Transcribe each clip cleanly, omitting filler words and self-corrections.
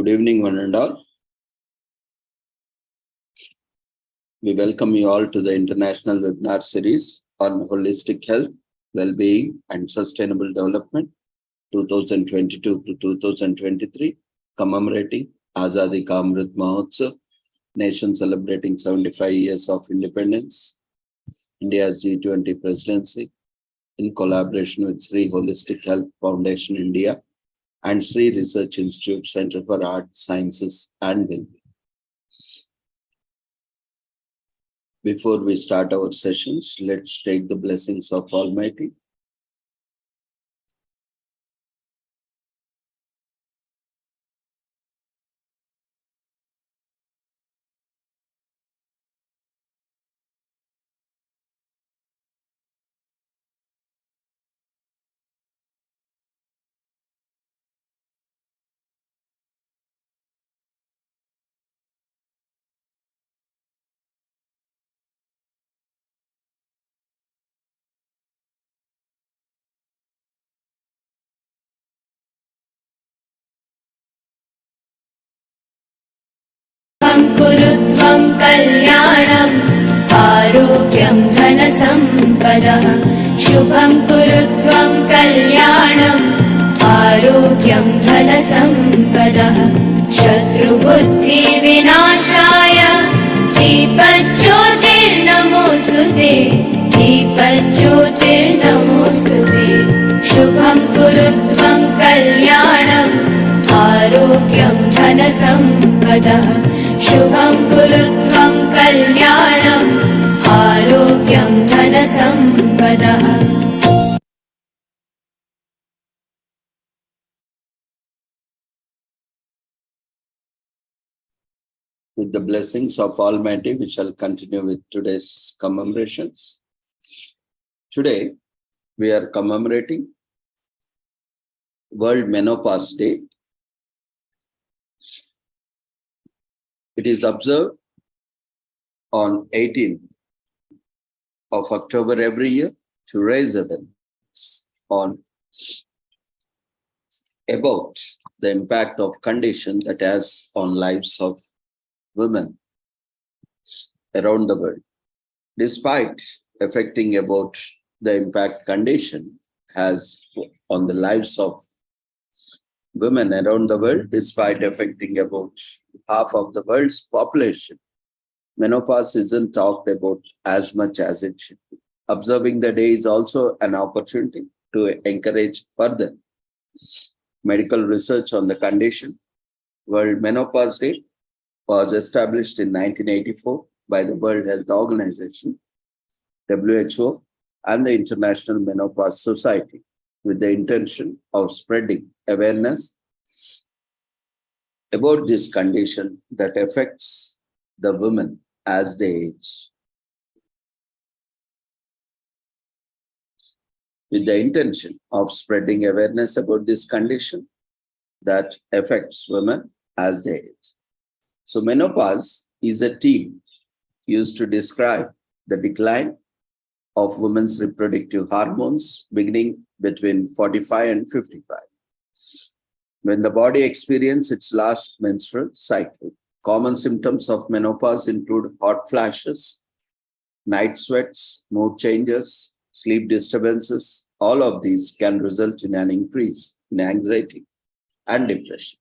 Good evening, one and all. We welcome you all to the International Webinar Series on Holistic Health, Well-being and Sustainable Development 2022 to 2023, commemorating Azadi Ka Amrit Mahotsav, nation celebrating 75 years of independence, India's G20 presidency, in collaboration with Sri Holistic Health Foundation India and Sri Research Institute Center for Art, Sciences and Wellbeing. Before we start our sessions, let's take the blessings of Almighty. कुरुत्वं कल्याणम् आरोग्यं धनसम्पदः शुभं कुरुत्वं कल्याणम् आरोग्यं धनसम्पदः शत्रुबुद्धिविनाशाय दीपज्योतिर्नमोऽस्तुते दीपज्योतिर्नमोऽस्तुते शुभं कुरुत्वं कल्याणम् आरोग्यं धनसम्पदः शुभं कुरुत्वं कल्याणम् आरोग्यं धनसम्पदः. With the blessings of Almighty, we shall continue with today's commemorations. Today, we are commemorating World Menopause Day. It is observed on 18th of October every year to raise awareness on about the impact of condition that has on lives of women around the world. Despite affecting about the impact condition has on the lives of women around the world, despite affecting about half of the world's population, menopause isn't talked about as much as it should be. Observing the day is also an opportunity to encourage further medical research on the condition. World Menopause Day was established in 1984 by the World Health Organization, WHO, and the International Menopause Society, with the intention of spreading awareness about this condition that affects the women as they age. With the intention of spreading awareness about this condition that affects women as they age. So menopause is a term used to describe the decline of women's reproductive hormones beginning between 45 and 55. When the body experiences its last menstrual cycle, common symptoms of menopause include hot flashes, night sweats, mood changes, sleep disturbances. All of these can result in an increase in anxiety and depression.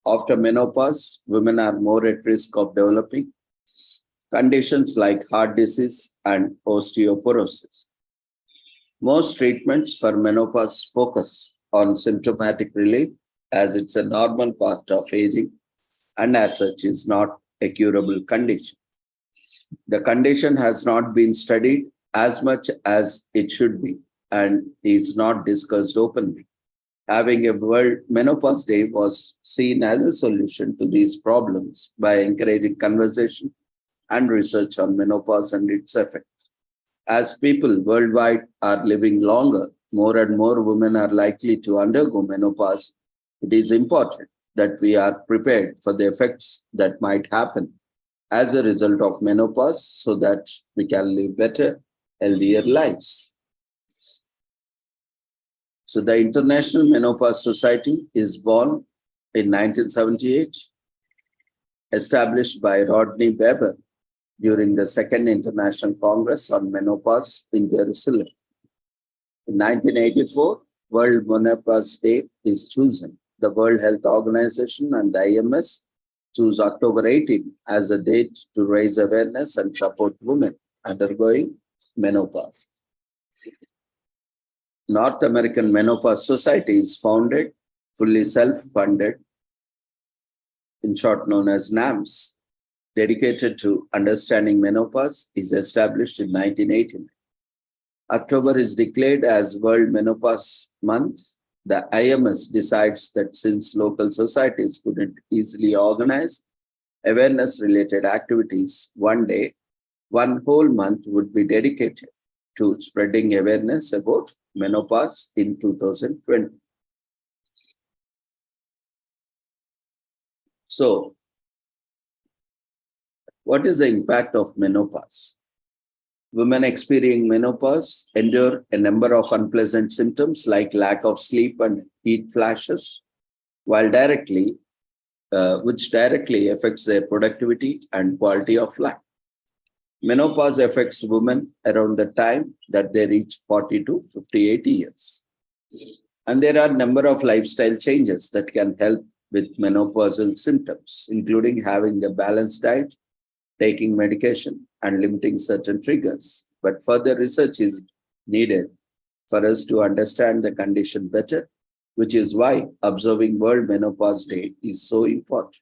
After menopause, women are more at risk of developing conditions like heart disease and osteoporosis. Most treatments for menopause focus on symptomatic relief, as it's a normal part of aging and as such is not a curable condition. The condition has not been studied as much as it should be and is not discussed openly. Having a World Menopause Day was seen as a solution to these problems by encouraging conversation and research on menopause and its effects. As people worldwide are living longer, more and more women are likely to undergo menopause. It is important that we are prepared for the effects that might happen as a result of menopause so that we can live better, healthier lives. So the International Menopause Society is born in 1978, established by Rodney Weber during the Second International Congress on Menopause in Jerusalem. In 1984, World Menopause Day is chosen. The World Health Organization and IMS choose October 18 as a date to raise awareness and support women undergoing menopause. North American Menopause Society is founded, fully self-funded, in short known as NAMS, dedicated to understanding menopause, is established in 1989. October is declared as World Menopause Month. The IMS decides that since local societies couldn't easily organize awareness-related activities one day, one whole month would be dedicated to spreading awareness about menopause in 2020. So, what is the impact of menopause? Women experiencing menopause endure a number of unpleasant symptoms like lack of sleep and heat flashes, which directly affects their productivity and quality of life. Menopause affects women around the time that they reach 40 to 58 years. And there are a number of lifestyle changes that can help with menopausal symptoms, including having a balanced diet, taking medication, and limiting certain triggers. But further research is needed for us to understand the condition better, which is why observing World Menopause Day is so important.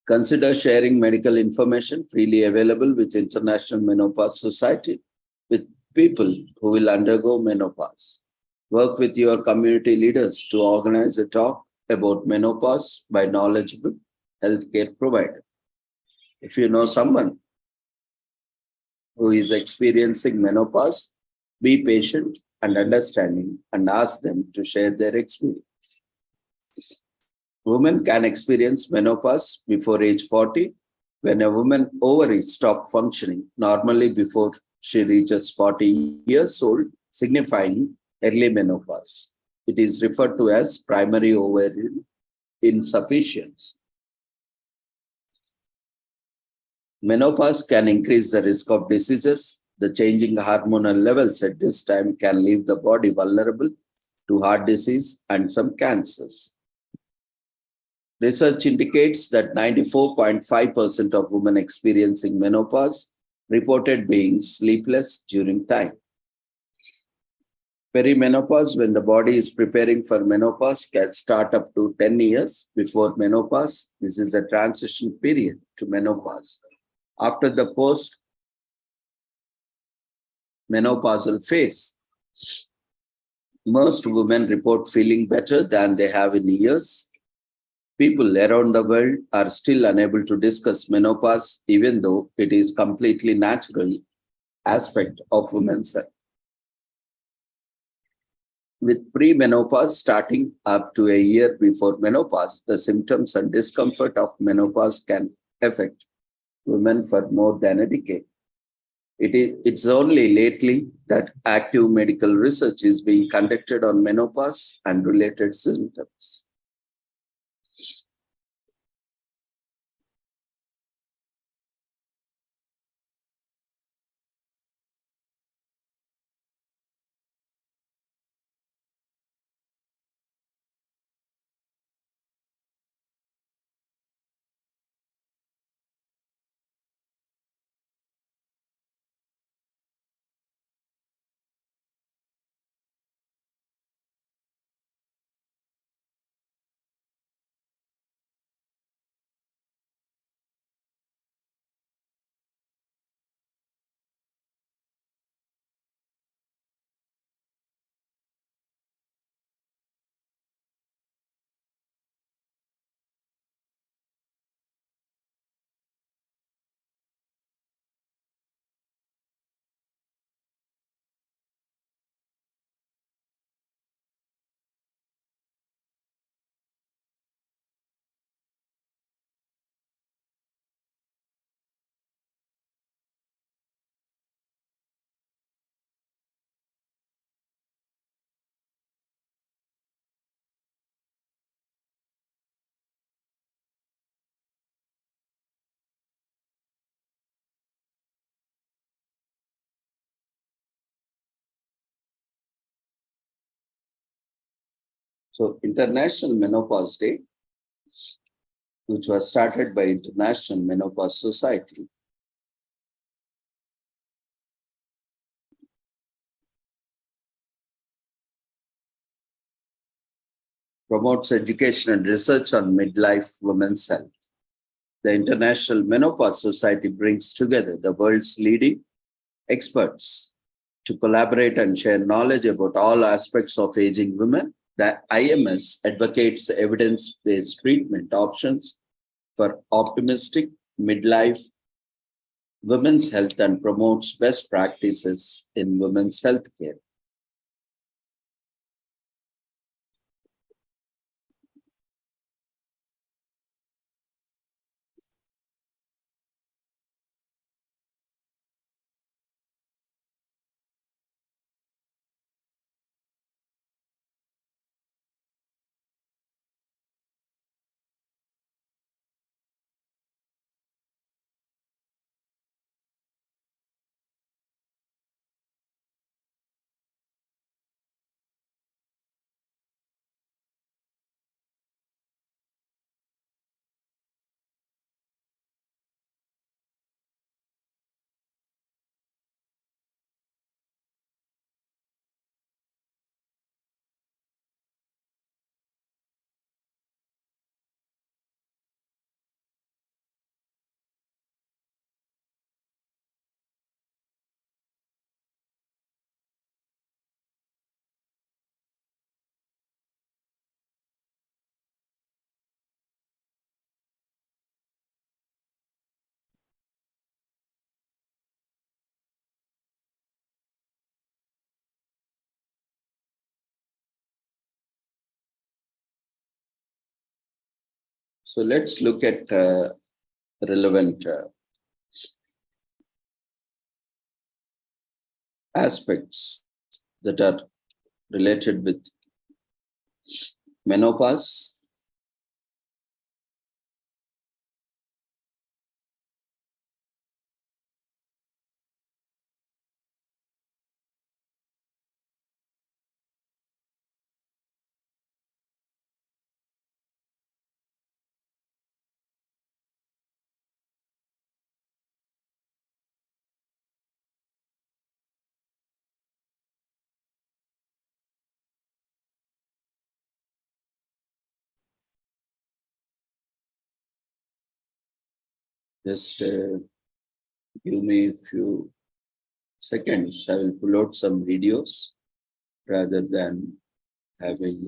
Consider sharing medical information freely available with International Menopause Society with people who will undergo menopause. Work with your community leaders to organize a talk about menopause by knowledgeable healthcare providers. If you know someone who is experiencing menopause, be patient and understanding and ask them to share their experience. Women can experience menopause before age 40 when a woman's ovaries stop functioning normally before she reaches 40 years old, signifying early menopause. It is referred to as primary ovarian insufficiency. Menopause can increase the risk of diseases. The changing hormonal levels at this time can leave the body vulnerable to heart disease and some cancers. Research indicates that 94.5% of women experiencing menopause reported being sleepless during time. Perimenopause, when the body is preparing for menopause, can start up to 10 years before menopause. This is a transition period to menopause. After the post-menopausal phase, most women report feeling better than they have in years. People around the world are still unable to discuss menopause, even though it is completely natural aspect of women's health. With premenopause starting up to a year before menopause, the symptoms and discomfort of menopause can affect women for more than a decade. It's only lately that active medical research is being conducted on menopause and related symptoms. So International Menopause Day, which was started by International Menopause Society, promotes education and research on midlife women's health. The International Menopause Society brings together the world's leading experts to collaborate and share knowledge about all aspects of aging women. The IMS advocates evidence-based treatment options for optimistic midlife women's health and promotes best practices in women's healthcare. So let's look at relevant aspects that are related with menopause. Just give me a few seconds. I will pull out some videos rather than having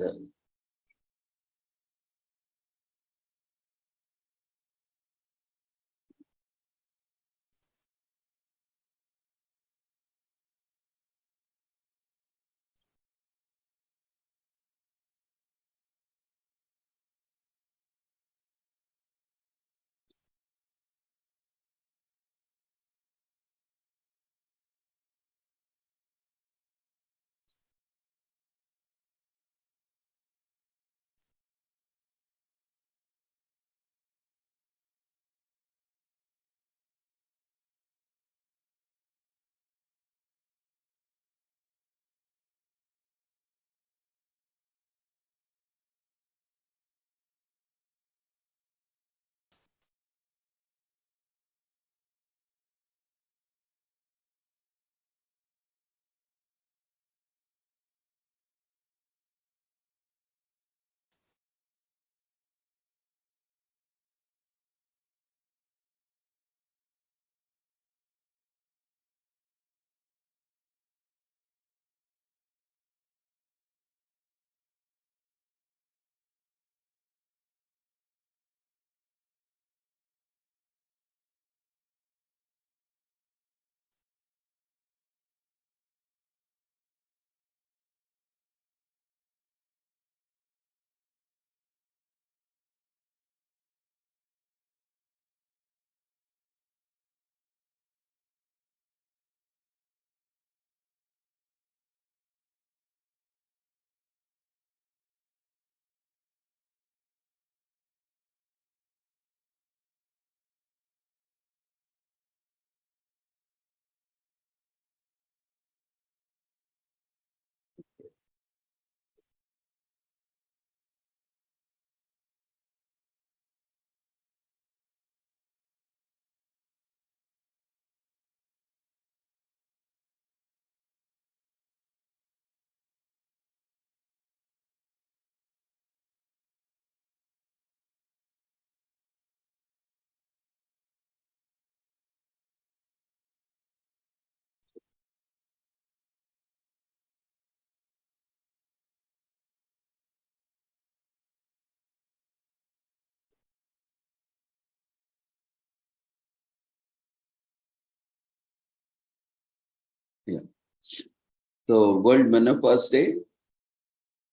So World Menopause Day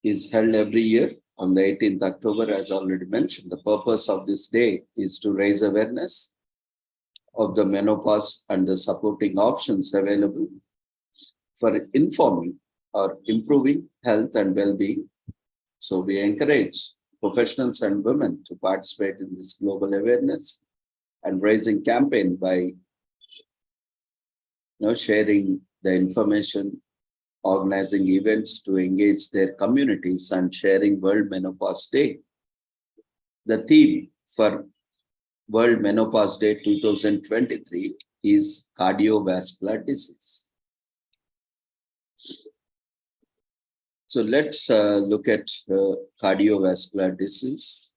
is held every year on the 18th October, as already mentioned. The purpose of this day is to raise awareness of the menopause and the supporting options available for informing or improving health and well-being. So we encourage professionals and women to participate in this global awareness and raising campaign by sharing the information, organizing events to engage their communities, and sharing World Menopause Day. The theme for World Menopause Day 2023 is cardiovascular disease. So let's look at cardiovascular disease.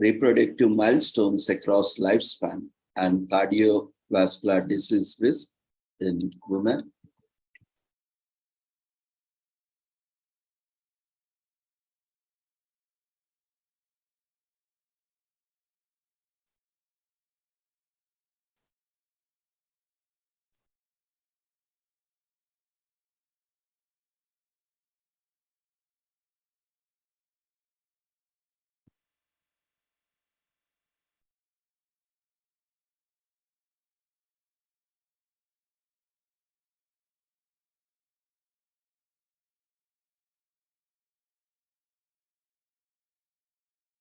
Reproductive milestones across lifespan and cardiovascular disease risk in women.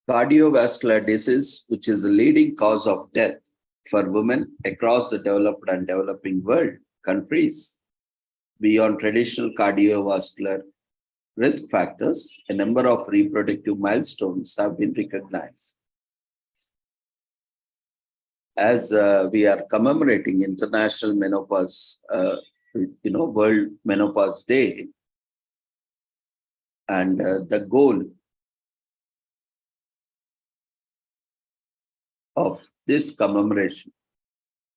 Cardiovascular disease, which is the leading cause of death for women across the developed and developing world countries. Beyond traditional cardiovascular risk factors, a number of reproductive milestones have been recognized. As we are commemorating International Menopause, World Menopause Day, and the goal of this commemoration,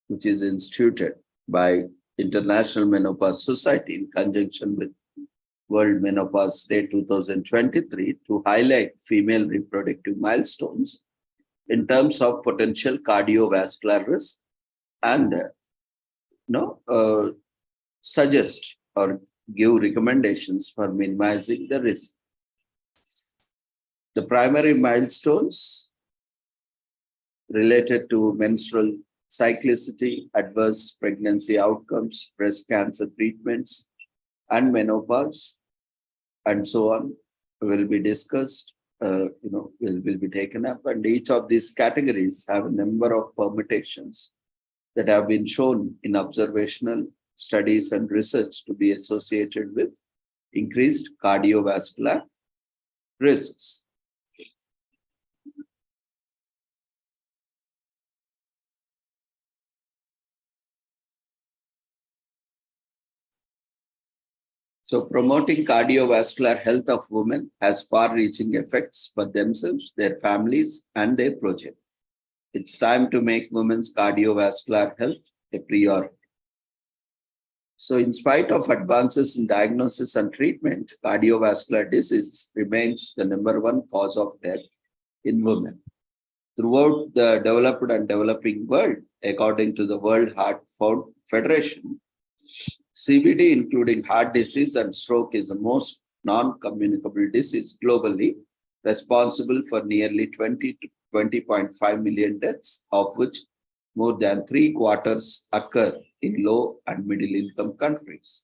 which is instituted by International Menopause Society in conjunction with World Menopause Day 2023, to highlight female reproductive milestones in terms of potential cardiovascular risk and suggest or give recommendations for minimizing the risk. The primary milestones related to menstrual cyclicity, adverse pregnancy outcomes, breast cancer treatments, and menopause, and so on, will be discussed, will be taken up. And each of these categories have a number of permutations that have been shown in observational studies and research to be associated with increased cardiovascular risks. So promoting cardiovascular health of women has far-reaching effects for themselves, their families, and their project. It's time to make women's cardiovascular health a priority. So in spite of advances in diagnosis and treatment, cardiovascular disease remains the #1 cause of death in women. Throughout the developed and developing world, according to the World Heart Federation, CVD, including heart disease and stroke, is the most non-communicable disease globally, responsible for nearly 20 to 20.5 million deaths, of which more than 3/4 occur in low and middle income countries.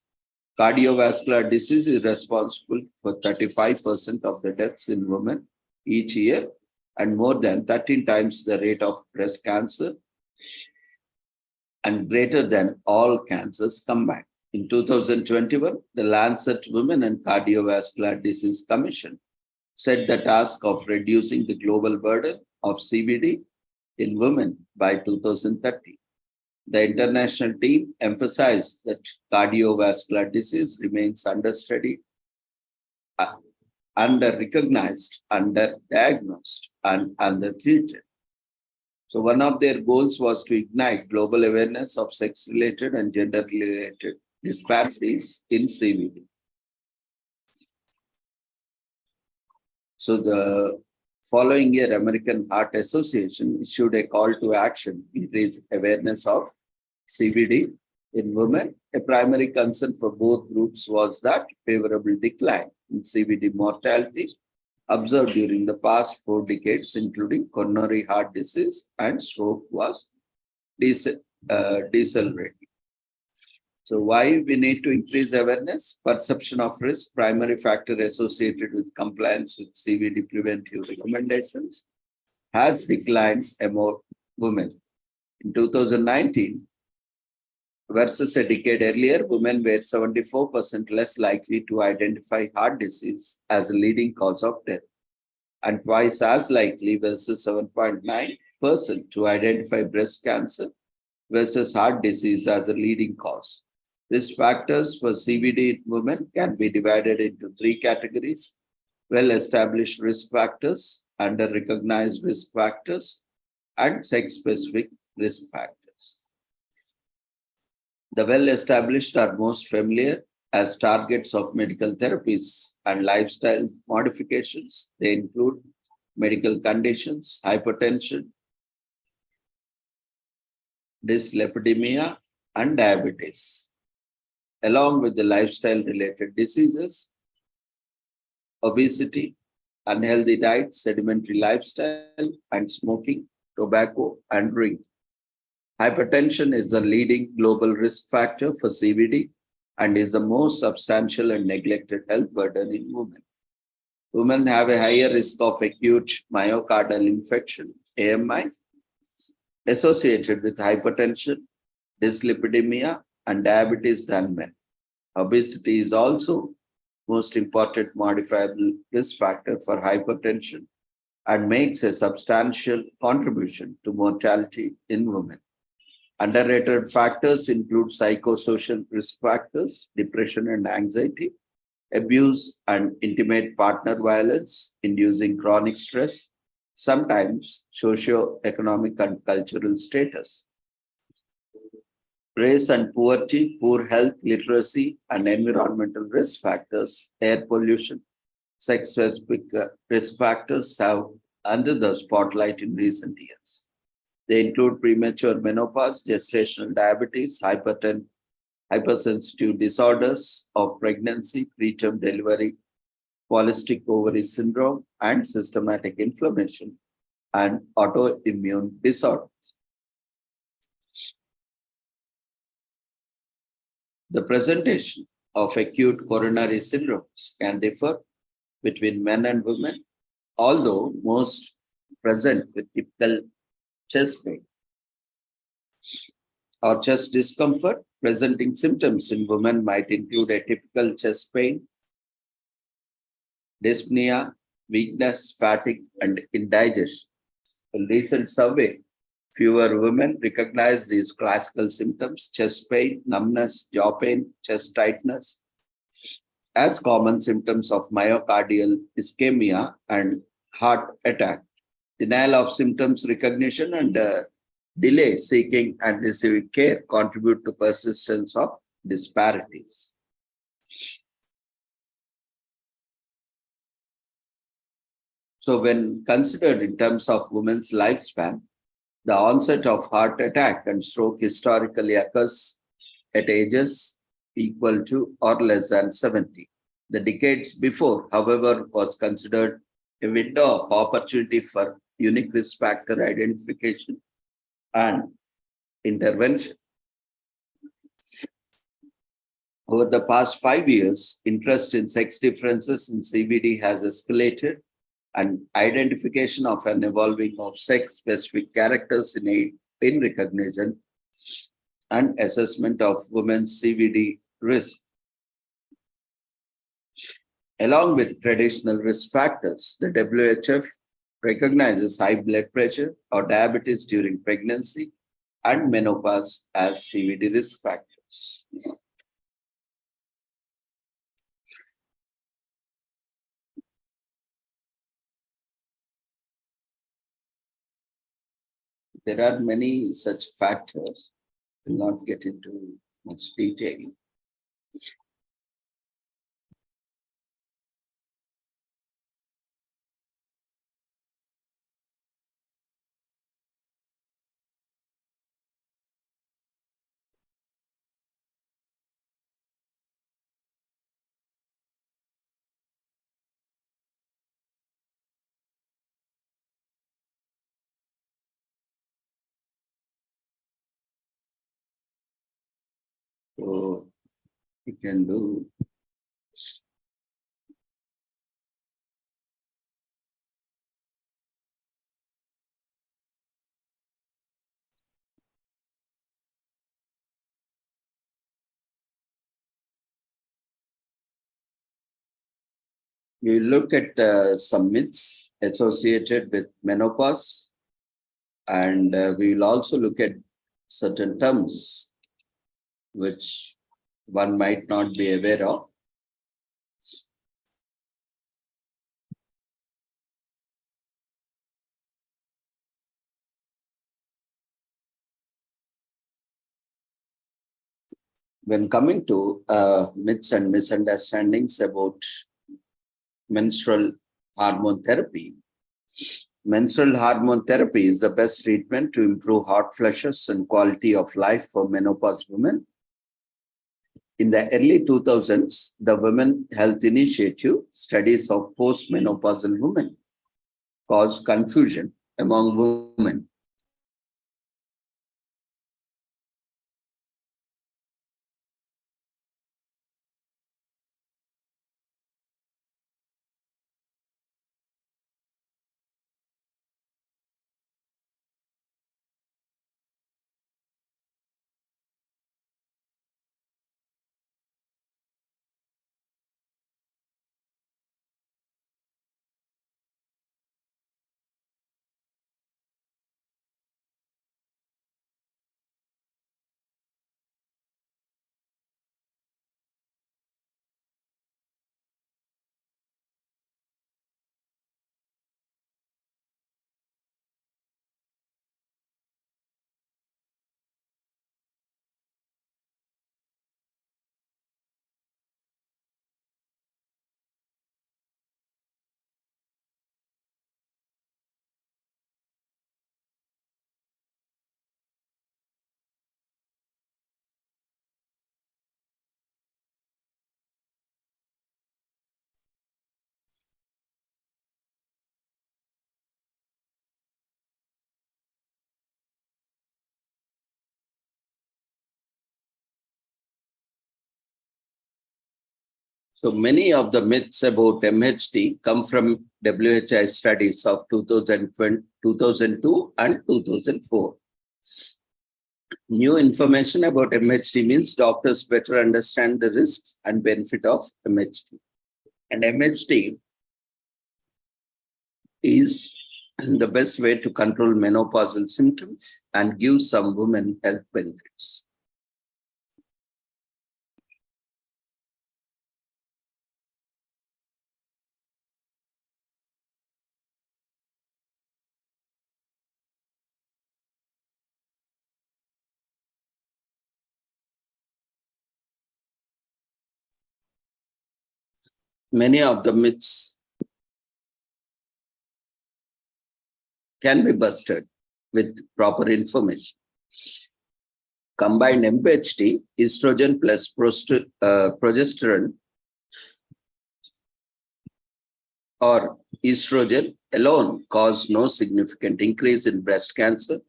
Cardiovascular disease is responsible for 35% of the deaths in women each year, and more than 13 times the rate of breast cancer, and greater than all cancers combined. In 2021, the Lancet Women and Cardiovascular Disease Commission set the task of reducing the global burden of CVD in women by 2030. The international team emphasized that cardiovascular disease remains understudied, under-recognized, under-diagnosed, and under-treated. So one of their goals was to ignite global awareness of sex-related and gender-related disparities in CVD. So the Following year, American Heart Association issued a call to action to raise awareness of CVD in women. A primary concern for both groups was that favorable decline in CVD mortality observed during the past 4 decades, including coronary heart disease and stroke, was decelerating. So why we need to increase awareness? Perception of risk, primary factor associated with compliance with CVD preventive recommendations, has declined among women. In 2019, versus a decade earlier, women were 74% less likely to identify heart disease as a leading cause of death, and twice as likely versus 7.9% to identify breast cancer versus heart disease as a leading cause. Risk factors for CVD in women can be divided into 3 categories: well-established risk factors, under-recognized risk factors, and sex-specific risk factors. The well-established are most familiar as targets of medical therapies and lifestyle modifications. They include medical conditions, hypertension, dyslipidemia, and diabetes. Along with the lifestyle-related diseases, obesity, unhealthy diet, sedimentary lifestyle, and smoking, tobacco, and drink. Hypertension is the leading global risk factor for CVD and is the most substantial and neglected health burden in women. Women have a higher risk of acute myocardial infarction, AMI, associated with hypertension, dyslipidemia, and diabetes than men. Obesity is also most important modifiable risk factor for hypertension and makes a substantial contribution to mortality in women. Underrated factors include psychosocial risk factors, depression and anxiety, abuse and intimate partner violence, inducing chronic stress, sometimes socio-economic and cultural status. Race and poverty, poor health, literacy, and environmental risk factors, air pollution, sex-specific risk factors have under the spotlight in recent years. They include premature menopause, gestational diabetes, hypersensitive disorders of pregnancy, preterm delivery, polycystic ovary syndrome, and systematic inflammation and autoimmune disorders. The presentation of acute coronary syndromes can differ between men and women, although most present with typical chest pain or chest discomfort. Presenting symptoms in women might include a typical chest pain, dyspnea, weakness, fatigue, and indigestion. A recent survey, fewer women recognize these classical symptoms: chest pain, numbness, jaw pain, chest tightness, as common symptoms of myocardial ischemia and heart attack. Denial of symptoms recognition and delay seeking and receiving care contribute to persistence of disparities. So when considered in terms of women's lifespan, the onset of heart attack and stroke historically occurs at ages equal to or less than 70. The decades before, however, was considered a window of opportunity for unique risk factor identification and intervention. Over the past 5 years, interest in sex differences in CVD has escalated, and identification of an evolving of sex-specific characters in recognition and assessment of women's CVD risk. Along with traditional risk factors, the WHF recognizes high blood pressure or diabetes during pregnancy and menopause as CVD risk factors. There are many such factors. I will not get into much detail. So you can do. We look at some myths associated with menopause, and we will also look at certain terms which one might not be aware of. When coming to myths and misunderstandings about menstrual hormone therapy, menstrual hormone therapy is the best treatment to improve hot flushes and quality of life for menopause women. In the early 2000s, the Women Health Initiative studies of postmenopausal women caused confusion among women. So many of the myths about MHT come from WHI studies of 2002 and 2004. New information about MHT means doctors better understand the risks and benefit of MHT. And MHT is the best way to control menopausal symptoms and give some women health benefits. Many of the myths can be busted with proper information. Combined MHT, estrogen plus progesterone, or estrogen alone cause no significant increase in breast cancer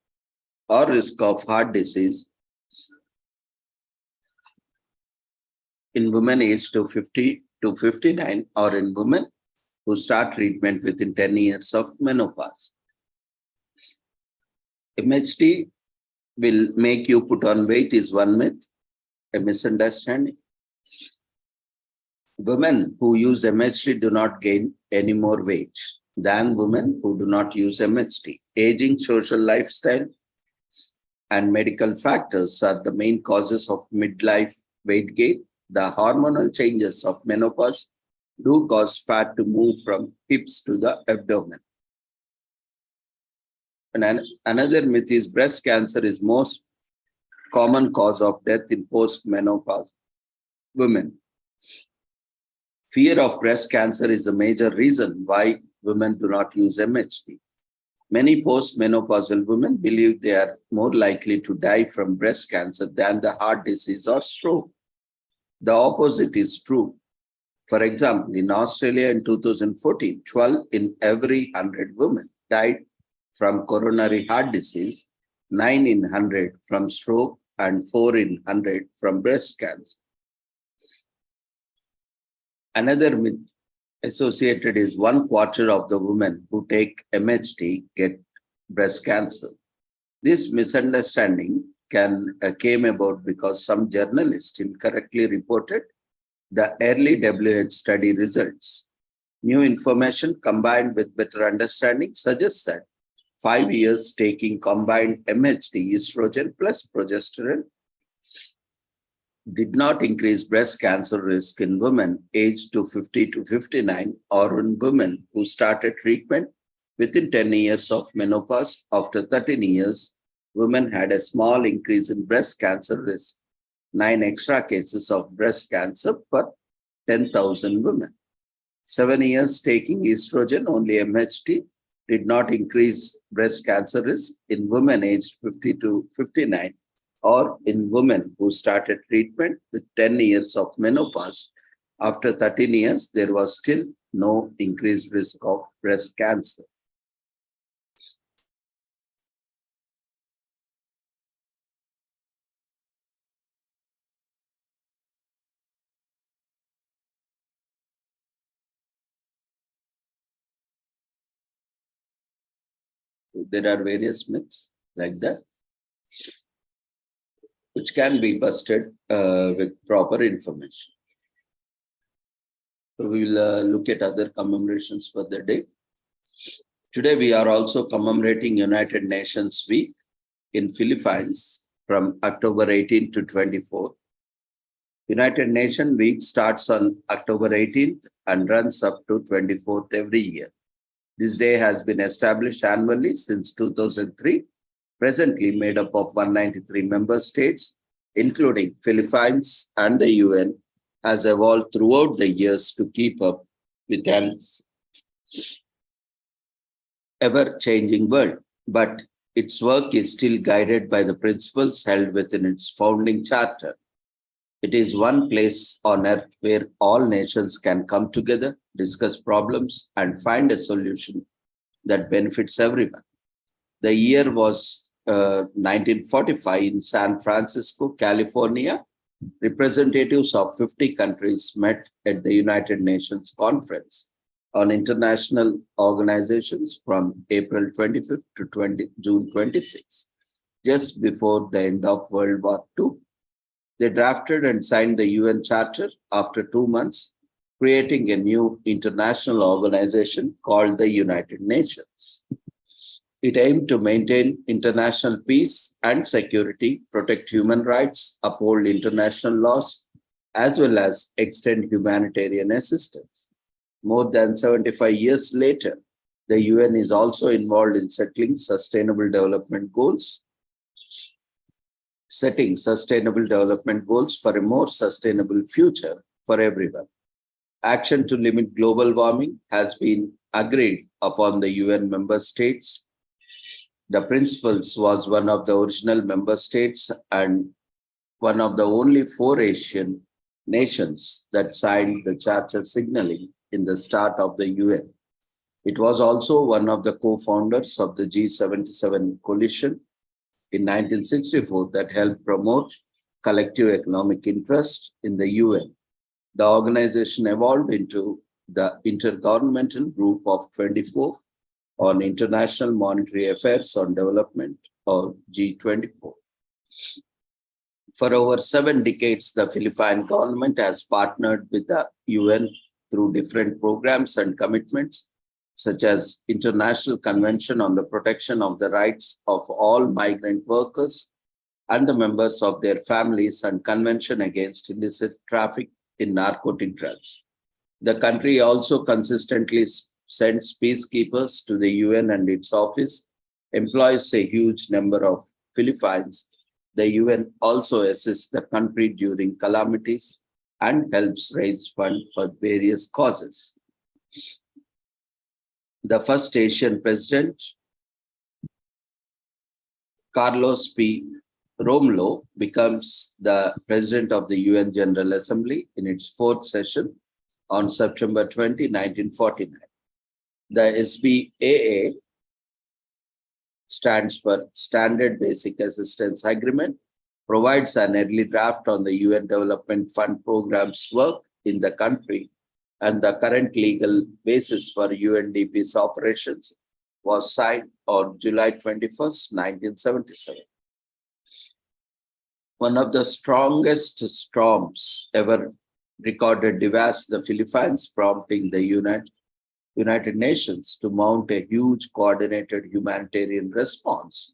or risk of heart disease in women aged to 50 to 59 or in women who start treatment within 10 years of menopause. MHT will make you put on weight is one myth, a misunderstanding. Women who use MHT do not gain any more weight than women who do not use MHT. Aging, social lifestyle, and medical factors are the main causes of midlife weight gain. The hormonal changes of menopause do cause fat to move from hips to the abdomen. And another myth is breast cancer is most common cause of death in post-menopause women. Fear of breast cancer is a major reason why women do not use MHT. Many postmenopausal women believe they are more likely to die from breast cancer than the heart disease or stroke. The opposite is true. For example, in Australia in 2014, 12 in every 100 women died from coronary heart disease, 9 in 100 from stroke, and 4 in 100 from breast cancer. Another myth associated is 1/4 of the women who take MHT get breast cancer. This misunderstanding came about because some journalists incorrectly reported the early WHO study results. New information combined with better understanding suggests that 5 years taking combined MHT, estrogen plus progesterone, did not increase breast cancer risk in women aged to 50 to 59 or in women who started treatment within 10 years of menopause. After 13 years, women had a small increase in breast cancer risk, 9 extra cases of breast cancer per 10,000 women. 7 years taking estrogen, only MHT, did not increase breast cancer risk in women aged 50 to 59 or in women who started treatment with 10 years of menopause. After 13 years, there was still no increased risk of breast cancer. There are various myths like that, which can be busted with proper information. So we will look at other commemorations for the day. Today, we are also commemorating United Nations Week in Philippines from October 18 to 24. United Nations Week starts on October 18th and runs up to 24th every year. This day has been established annually since 2003, presently made up of 193 member states, including Philippines, and the UN has evolved throughout the years to keep up with an ever-changing world. But its work is still guided by the principles held within its founding charter. It is one place on earth where all nations can come together, discuss problems, and find a solution that benefits everyone. The year was 1945 in San Francisco, California. Representatives of 50 countries met at the United Nations Conference on International Organizations from April 25th to June 26th, just before the end of World War II. They drafted and signed the UN Charter after 2 months, creating a new international organization called the United Nations. It aimed to maintain international peace and security, protect human rights, uphold international laws, as well as extend humanitarian assistance. More than 75 years later, the UN is also involved in setting sustainable development goals for a more sustainable future for everyone. Action to limit global warming has been agreed upon the UN member states. The principles was one of the original member states and one of the only 4 Asian nations that signed the charter, signaling in the start of the UN. It was also one of the co-founders of the G77 coalition in 1964 that helped promote collective economic interest in the UN. The organization evolved into the Intergovernmental Group of 24 on International Monetary Affairs on Development, or G24. For over 7 decades, the Philippine government has partnered with the UN through different programs and commitments, such as International Convention on the Protection of the Rights of All Migrant Workers and the members of their families, and Convention Against Illicit Traffic in Narcotic Drugs. The country also consistently sends peacekeepers to the UN, and its office employs a huge number of Filipinos. The UN also assists the country during calamities and helps raise funds for various causes. The first Asian president, Carlos P. Romlo, becomes the president of the UN General Assembly in its 4th session on September 20, 1949. The SBAA stands for Standard Basic Assistance Agreement, provides an early draft on the UN Development Fund program's work in the country, and the current legal basis for UNDP's operations was signed on July 21st, 1977. One of the strongest storms ever recorded devastated the Philippines, prompting the United Nations to mount a huge coordinated humanitarian response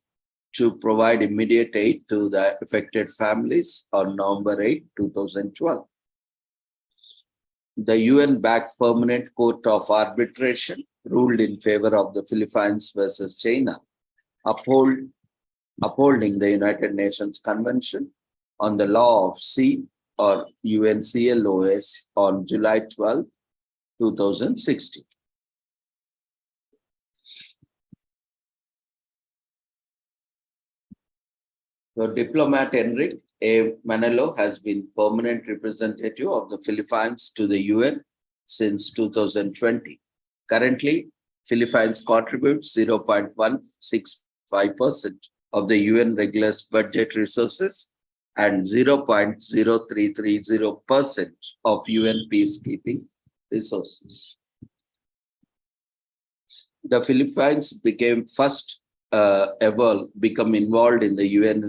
to provide immediate aid to the affected families on November 8, 2012. The UN-backed Permanent Court of Arbitration ruled in favor of the Philippines versus China, upholding the United Nations Convention on the Law of Sea, or UNCLOS, on July 12, 2016. So diplomat Enrique A. Manalo has been permanent representative of the Philippines to the UN since 2020. Currently, Philippines contributes 0.165% of the UN regular budget resources and 0.0330% of UN peacekeeping resources. The Philippines became first ever become involved in the UN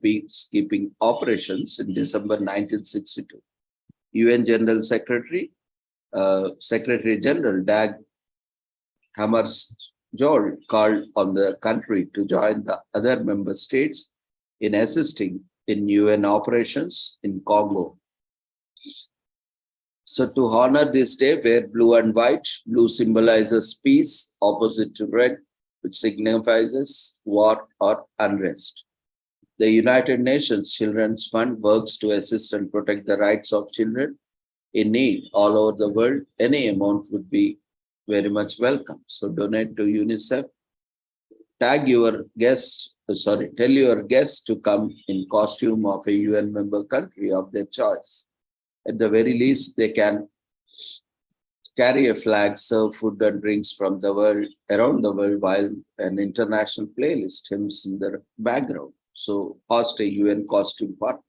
peacekeeping operations in December 1962. UN General Secretary General Dag Hammarskjöld called on the country to join the other member states in assisting in UN operations in Congo. So to honor this day, wear blue and white. Blue symbolizes peace, opposite to red, which signifies war or unrest. The United Nations Children's Fund works to assist and protect the rights of children in need all over the world. Any amount would be very much welcome. So donate to UNICEF. Tell your guests to come in costume of a UN member country of their choice. At the very least, they can carry a flag, serve food and drinks from the world, around the world, while an international playlist hymns in the background. So host a UN costume party.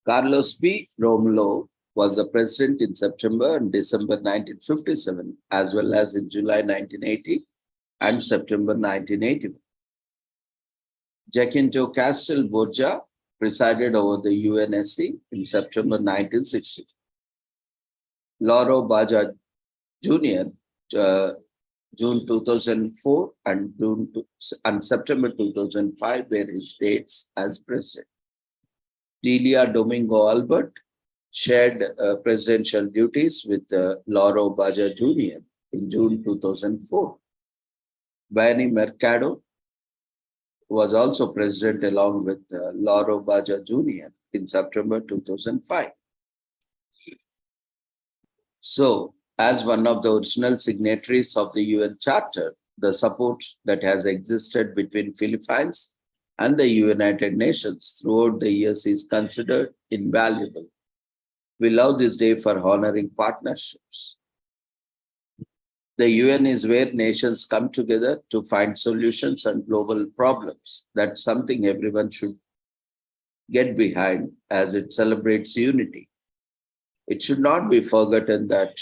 Carlos P. Romulo was the president in September and December 1957, as well as in July 1980 and September 1981. Jacinto Castel Borja presided over the UNSC in September 1960. Lauro Baja Jr., June 2004 and September 2005 were his dates as president. Delia Domingo Albert shared presidential duties with Lauro Baja Jr. in June 2004. Benny Mercado was also president along with Lauro Baja Jr. in September 2005. So, as one of the original signatories of the UN Charter, the support that has existed between Philippines and the United Nations throughout the years is considered invaluable. We love this day for honoring partnerships. The UN is where nations come together to find solutions on global problems. That's something everyone should get behind as it celebrates unity. It should not be forgotten that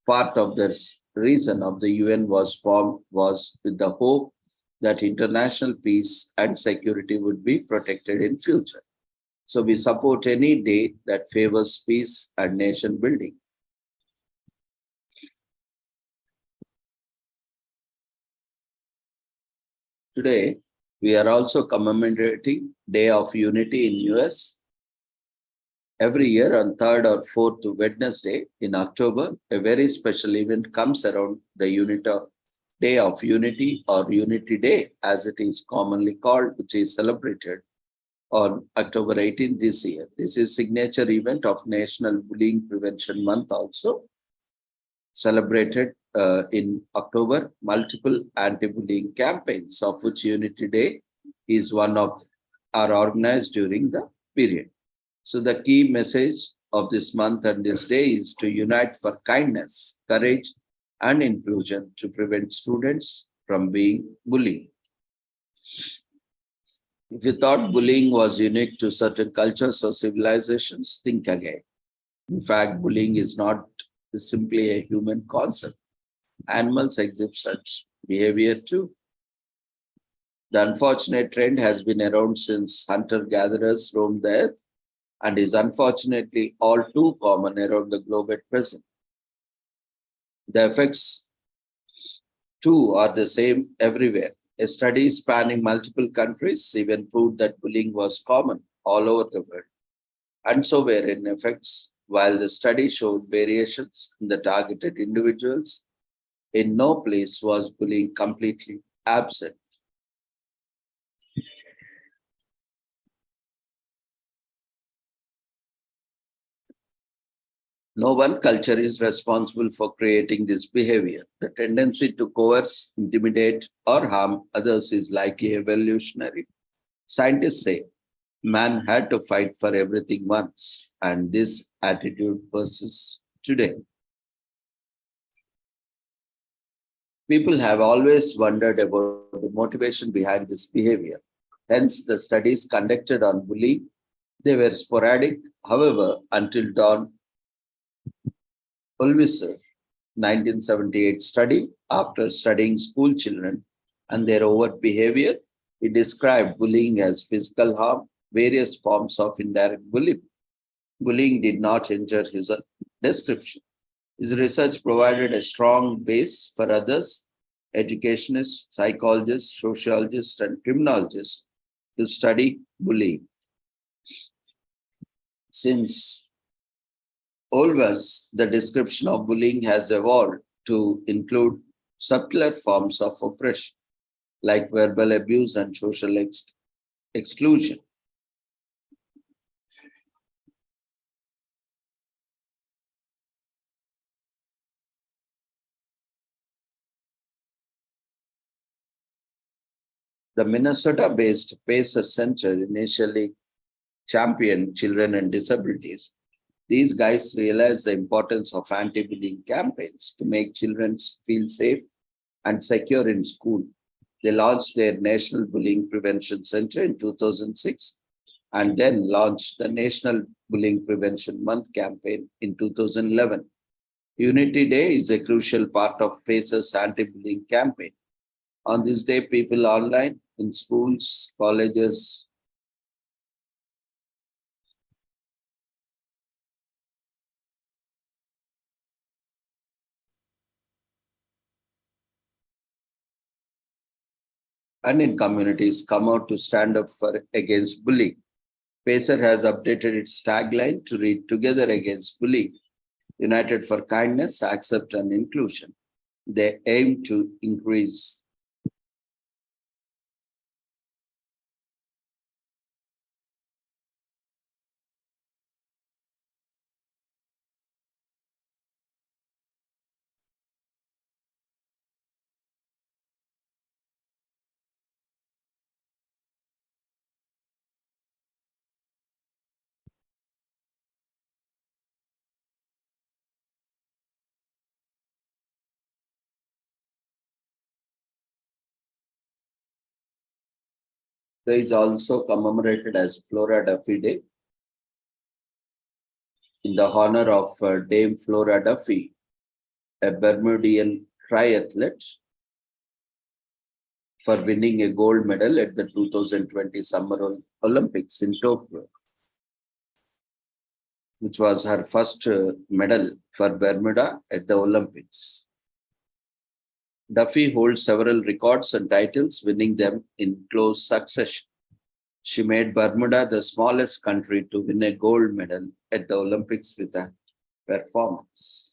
part of the reason of the UN was formed was with the hope that international peace and security would be protected in future. So we support any day that favors peace and nation building. Today, we are also commemorating Day of Unity in US. Every year on 3rd or 4th Wednesday in October, a very special event comes around the Day of Unity or Unity Day, as it is commonly called, which is celebrated on October 18th this year. This is signature event of National Bullying Prevention Month also celebrated in October. Multiple anti-bullying campaigns, of which Unity Day is one of, are organized during the period. So the key message of this month and this day is to unite for kindness, courage, and inclusion to prevent students from being bullied. If you thought bullying was unique to certain cultures or civilizations, think again. In fact, bullying is not simply a human concept. Animals exhibit such behavior too. The unfortunate trend has been around since hunter gatherers roamed the earth and is unfortunately all too common around the globe at present. The effects too are the same everywhere. A study spanning multiple countries even proved that bullying was common all over the world. And so were in effects, while the study showed variations in the targeted individuals, in no place was bullying completely absent. No one culture is responsible for creating this behavior. The tendency to coerce, intimidate, or harm others is likely evolutionary. Scientists say man had to fight for everything once, and this attitude persists today. People have always wondered about the motivation behind this behavior. Hence, the studies conducted on bullying, they were sporadic. However, until Don Ulvisser 1978 study, after studying school children and their overt behavior, he described bullying as physical harm, various forms of indirect bullying. Bullying did not enter his description. His research provided a strong base for others, educationists, psychologists, sociologists, and criminologists to study bullying. Since always the description of bullying has evolved to include subtler forms of oppression like verbal abuse and social exclusion. The Minnesota-based Pacer Center initially championed children and disabilities. These guys realized the importance of anti-bullying campaigns to make children feel safe and secure in school. They launched their National Bullying Prevention Center in 2006 and then launched the National Bullying Prevention Month campaign in 2011. Unity Day is a crucial part of PACER's anti-bullying campaign. On this day, people online, in schools, colleges, and in communities come out to stand up against bullying. PACER has updated its tagline to read Together Against Bullying, United for Kindness, Accept and Inclusion. They aim to increase Day is also commemorated as Flora Duffy Day in the honor of Dame Flora Duffy, a Bermudian triathlete, for winning a gold medal at the 2020 Summer Olympics in Tokyo, which was her first medal for Bermuda at the Olympics. Duffy holds several records and titles, winning them in close succession. She made Bermuda the smallest country to win a gold medal at the Olympics with a performance.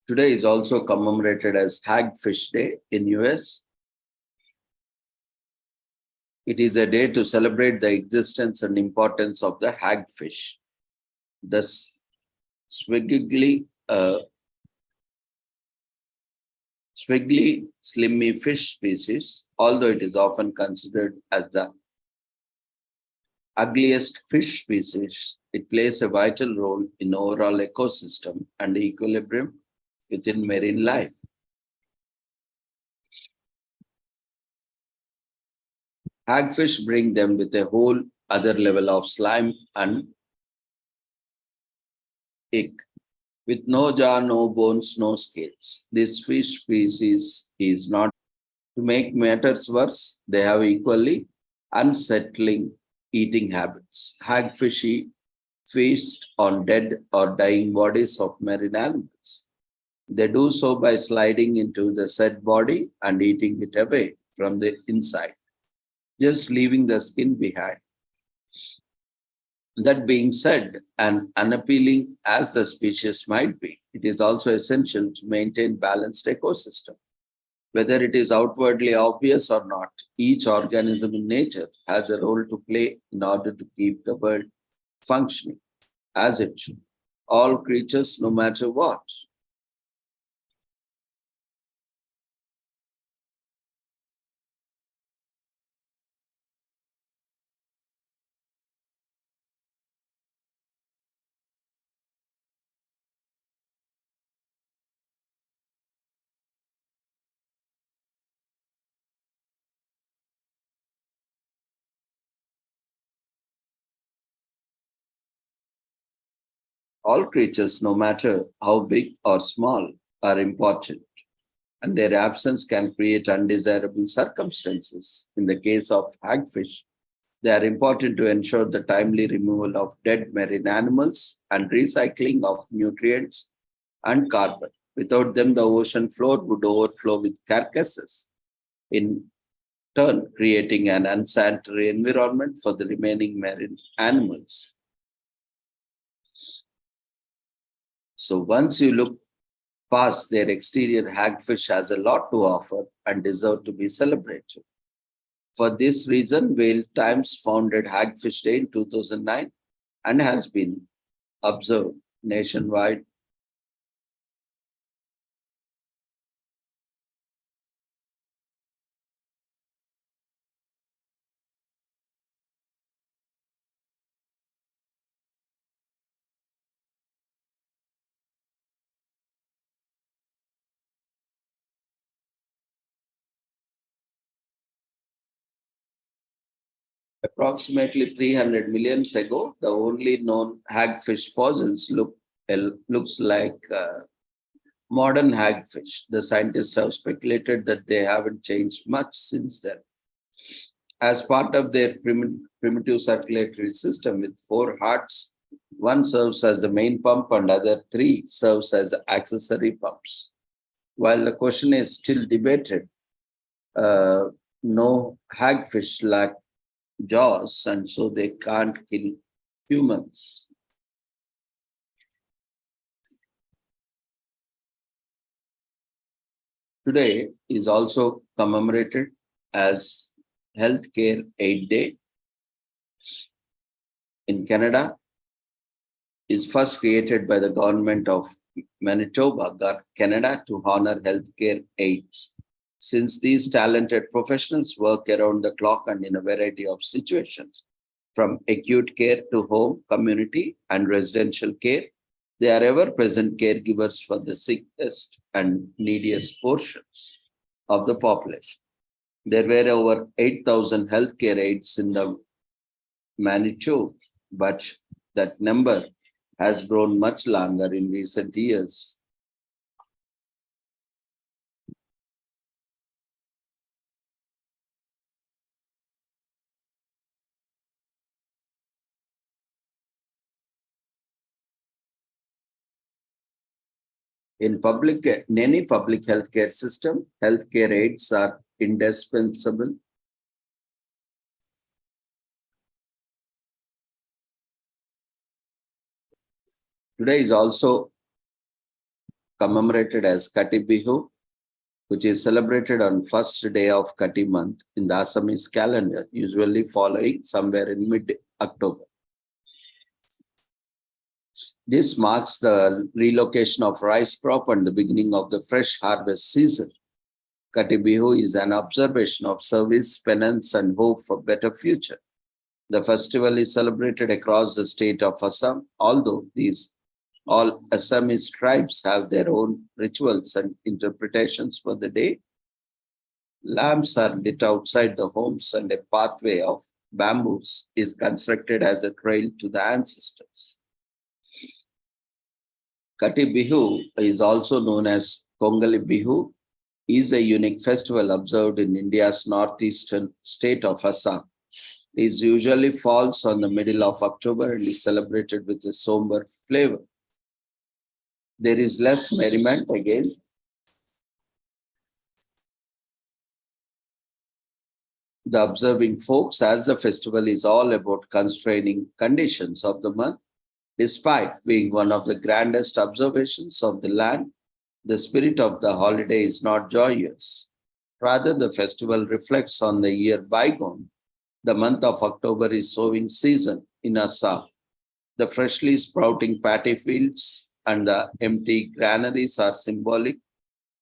Today is also commemorated as Hagfish Day in US. It is a day to celebrate the existence and importance of the hagfish. The swiggly slimy fish species, although it is often considered as the ugliest fish species, it plays a vital role in overall ecosystem and equilibrium within marine life. Hagfish bring them with a whole other level of slime and ick. With no jaw, no bones, no scales. This fish species is not. To make matters worse, they have equally unsettling eating habits. Hagfish feast on dead or dying bodies of marine animals. They do so by sliding into the said body and eating it away from the inside, just leaving the skin behind. That being said, and unappealing as the species might be, it is also essential to maintain balanced ecosystem. Whether it is outwardly obvious or not, each organism in nature has a role to play in order to keep the world functioning as it should. All creatures, no matter what. All creatures, no matter how big or small, are important, and their absence can create undesirable circumstances. In the case of hagfish, they are important to ensure the timely removal of dead marine animals and recycling of nutrients and carbon. Without them, the ocean floor would overflow with carcasses, in turn creating an unsanitary environment for the remaining marine animals. So once you look past their exterior, hagfish has a lot to offer and deserve to be celebrated. For this reason, Whale Times founded Hagfish Day in 2009 and has been observed nationwide. Approximately 300 million ago, the only known hagfish fossils looks like modern hagfish. The scientists have speculated that they haven't changed much since then. As part of their primitive circulatory system with four hearts, one serves as the main pump and other three serves as accessory pumps. While the question is still debated, no hagfish lack jaws and so they can't kill humans. Today is also commemorated as Healthcare Aid Day. In Canada, is first created by the government of Manitoba, Canada, to honor healthcare aides. Since these talented professionals work around the clock and in a variety of situations, from acute care to home, community, and residential care, they are ever-present caregivers for the sickest and neediest portions of the population. There were over 8,000 healthcare aides in the Manitoba, but that number has grown much longer in recent years. In any public healthcare system, healthcare aides are indispensable. Today is also commemorated as Kati Bihu, which is celebrated on first day of Kati month in the Assamese calendar, usually following somewhere in mid-October. This marks the relocation of rice crop and the beginning of the fresh harvest season. Kati Bihu is an observation of service, penance, and hope for better future. The festival is celebrated across the state of Assam, although all Assamese tribes have their own rituals and interpretations for the day. Lamps are lit outside the homes and a pathway of bamboos is constructed as a trail to the ancestors. Kati Bihu is also known as Kongali Bihu, is a unique festival observed in India's northeastern state of Assam. It usually falls on the middle of October and is celebrated with a somber flavor. There is less merriment again. The observing folks, as the festival is all about constraining conditions of the month, despite being one of the grandest observations of the land, the spirit of the holiday is not joyous. Rather, the festival reflects on the year bygone. The month of October is sowing season in Assam. The freshly sprouting paddy fields and the empty granaries are symbolic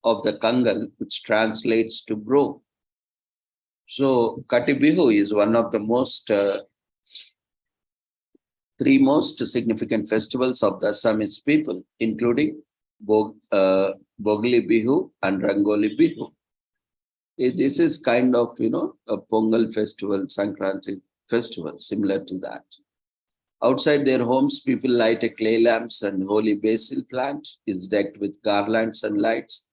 of the Kangal, which translates to grow. So, Kati Bihu is one of the three most significant festivals of the Assamese people, including Bogli Bihu and Rangoli Bihu. This is kind of, a Pongal festival, Sankranti festival, similar to that. Outside their homes, people light a clay lamps and holy basil plant is decked with garlands and lights.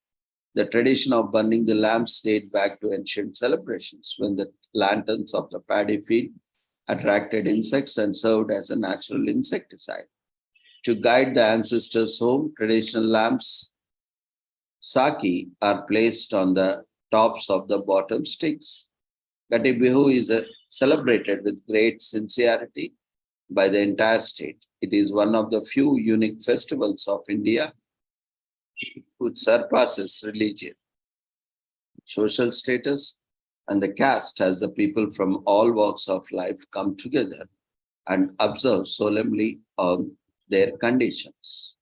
The tradition of burning the lamps date back to ancient celebrations when the lanterns of the paddy field attracted insects and served as a natural insecticide. To guide the ancestors home, traditional lamps, saki, are placed on the tops of the bottom sticks. Kati Bihu is celebrated with great sincerity by the entire state. It is one of the few unique festivals of India which surpasses religion, social status, and the caste as the people from all walks of life come together and observe solemnly on their conditions.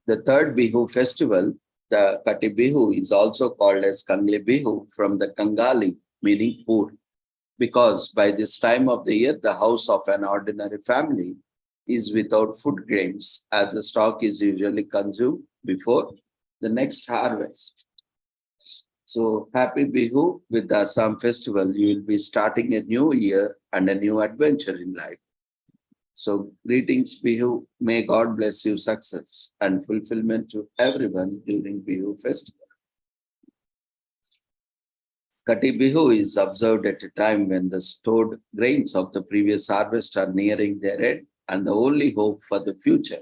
The third Bihu festival, the Kati Bihu, is also called as Kangali Bihu from the Kangali, meaning poor, because by this time of the year, the house of an ordinary family is without food grains, as the stock is usually consumed before the next harvest. So, happy Bihu with the Assam festival. You will be starting a new year and a new adventure in life. So, greetings, Bihu. May God bless you success and fulfillment to everyone during Bihu festival. Kati Bihu is observed at a time when the stored grains of the previous harvest are nearing their end, and the only hope for the future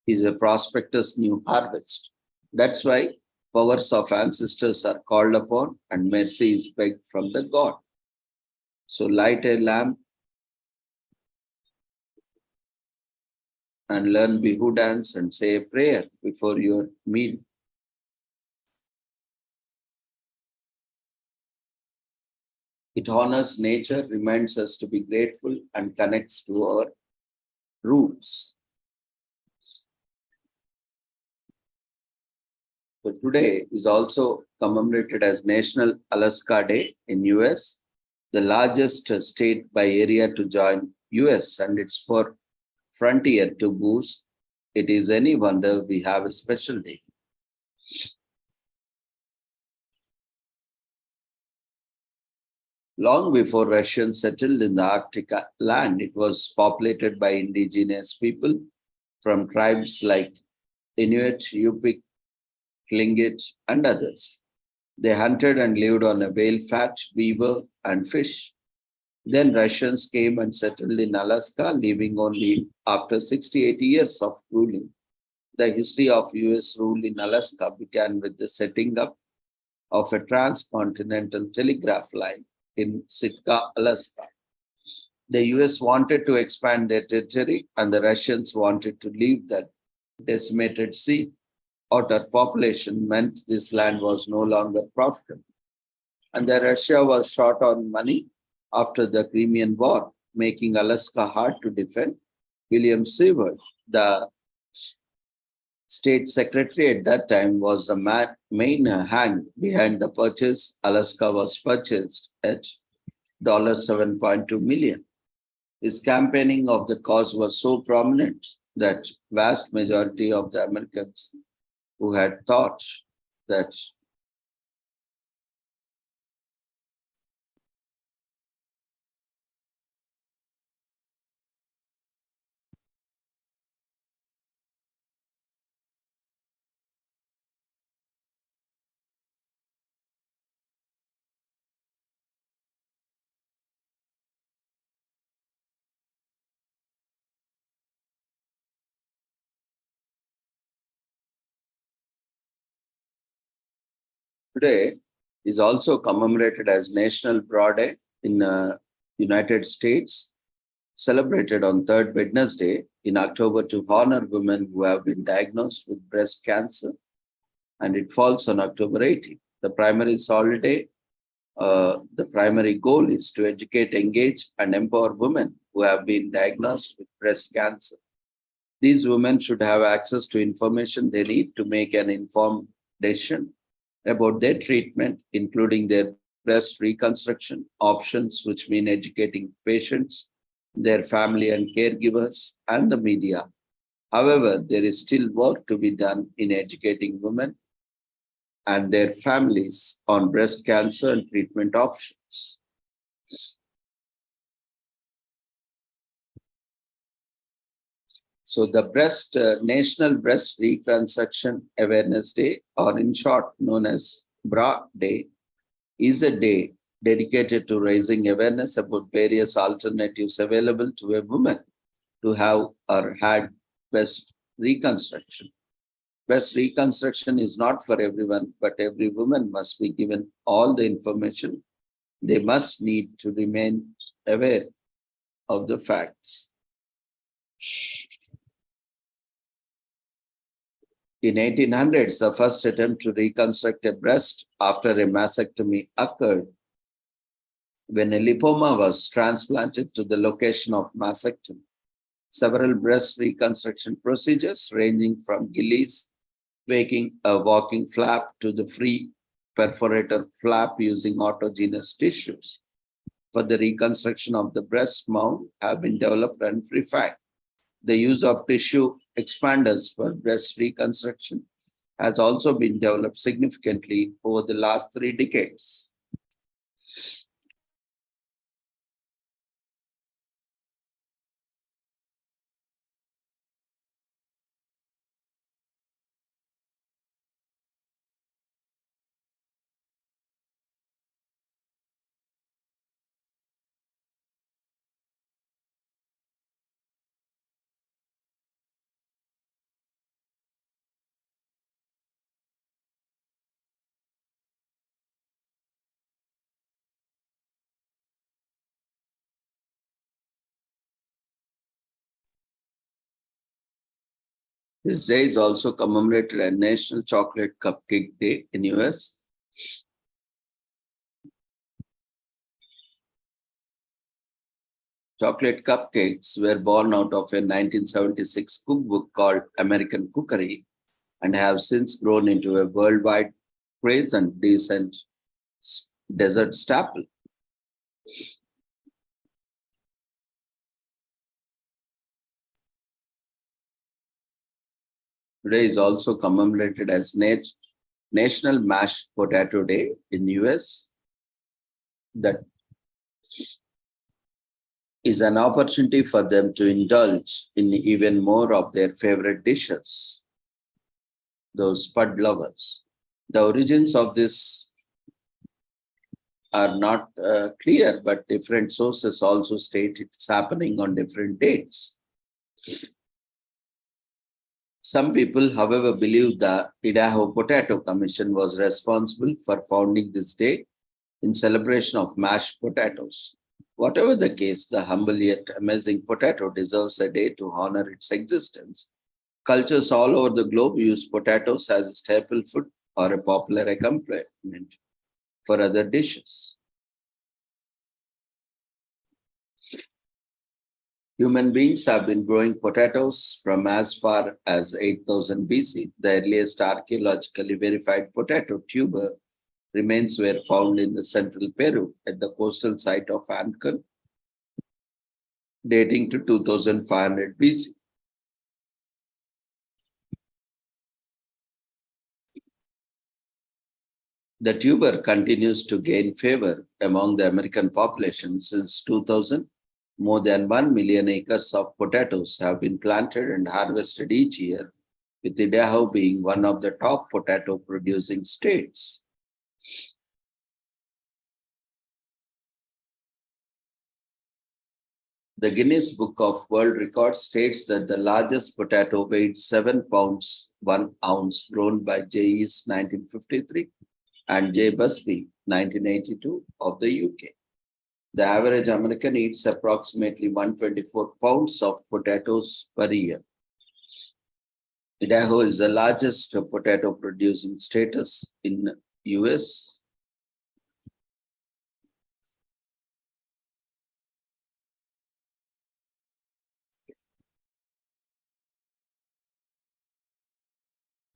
is a prosperous new harvest. That's why powers of ancestors are called upon and mercy is begged from the God. So light a lamp and learn Bihu dance and say a prayer before your meal. It honors nature, reminds us to be grateful, and connects to our roots. So today is also commemorated as National Alaska Day in US, the largest state by area to join US, and it's for frontier to boost. It is any wonder we have a special day. Long before Russians settled in the Arctic land, it was populated by indigenous people from tribes like Inuit, Yupik, Tlingit, and others. They hunted and lived on a whale fat, beaver, and fish. Then Russians came and settled in Alaska, leaving only after 60-80 years of ruling. The history of US rule in Alaska began with the setting up of a transcontinental telegraph line in Sitka, Alaska. The US wanted to expand their territory and the Russians wanted to leave that decimated sea. Otter population meant this land was no longer profitable. And the Russia was short on money after the Crimean War, making Alaska hard to defend. William Seward, the state secretary at that time, was the main hand behind the purchase. Alaska was purchased at $7.2 million. His campaigning of the cause was so prominent that vast majority of the Americans who had thought that today is also commemorated as National Bra Day in United States, celebrated on third Wednesday in October to honor women who have been diagnosed with breast cancer, and it falls on October 18th. The primary goal is to educate, engage, and empower women who have been diagnosed with breast cancer. These women should have access to information they need to make an informed decision about their treatment, including their breast reconstruction options, which mean educating patients, their family and caregivers, and the media. However, there is still work to be done in educating women and their families on breast cancer and treatment options. So the National Breast Reconstruction Awareness Day, or in short known as BRA Day, is a day dedicated to raising awareness about various alternatives available to a woman to have or had breast reconstruction. Breast reconstruction is not for everyone, but every woman must be given all the information they must need to remain aware of the facts. In 1800s, the first attempt to reconstruct a breast after a mastectomy occurred when a lipoma was transplanted to the location of mastectomy. Several breast reconstruction procedures ranging from Gillies making a walking flap to the free perforator flap using autogenous tissues for the reconstruction of the breast mound have been developed and refined. The use of tissue expanders for breast reconstruction has also been developed significantly over the last 3 decades. This day is also commemorated as National Chocolate Cupcake Day in US. Chocolate cupcakes were born out of a 1976 cookbook called American Cookery and have since grown into a worldwide craze and decent dessert staple. Today is also commemorated as National Mashed Potato Day in US. That is an opportunity for them to indulge in even more of their favorite dishes, those spud lovers. The origins of this are not clear, but different sources also state it's happening on different dates. Some people, however, believe the Idaho Potato Commission was responsible for founding this day in celebration of mashed potatoes. Whatever the case, the humble yet amazing potato deserves a day to honor its existence. Cultures all over the globe use potatoes as a staple food or a popular accompaniment for other dishes. Human beings have been growing potatoes from as far as 8000 BC. The earliest archaeologically verified potato tuber remains were found in the central Peru at the coastal site of Ancon, dating to 2500 BC. The tuber continues to gain favor among the American population. Since 2000, more than 1 million acres of potatoes have been planted and harvested each year, with Idaho being one of the top potato producing states. The Guinness Book of World Records states that the largest potato weighed 7 pounds 1 ounce, grown by J.E.'s 1953 and J. Busby 1982 of the UK. The average American eats approximately 124 pounds of potatoes per year. Idaho is the largest potato producing state in US.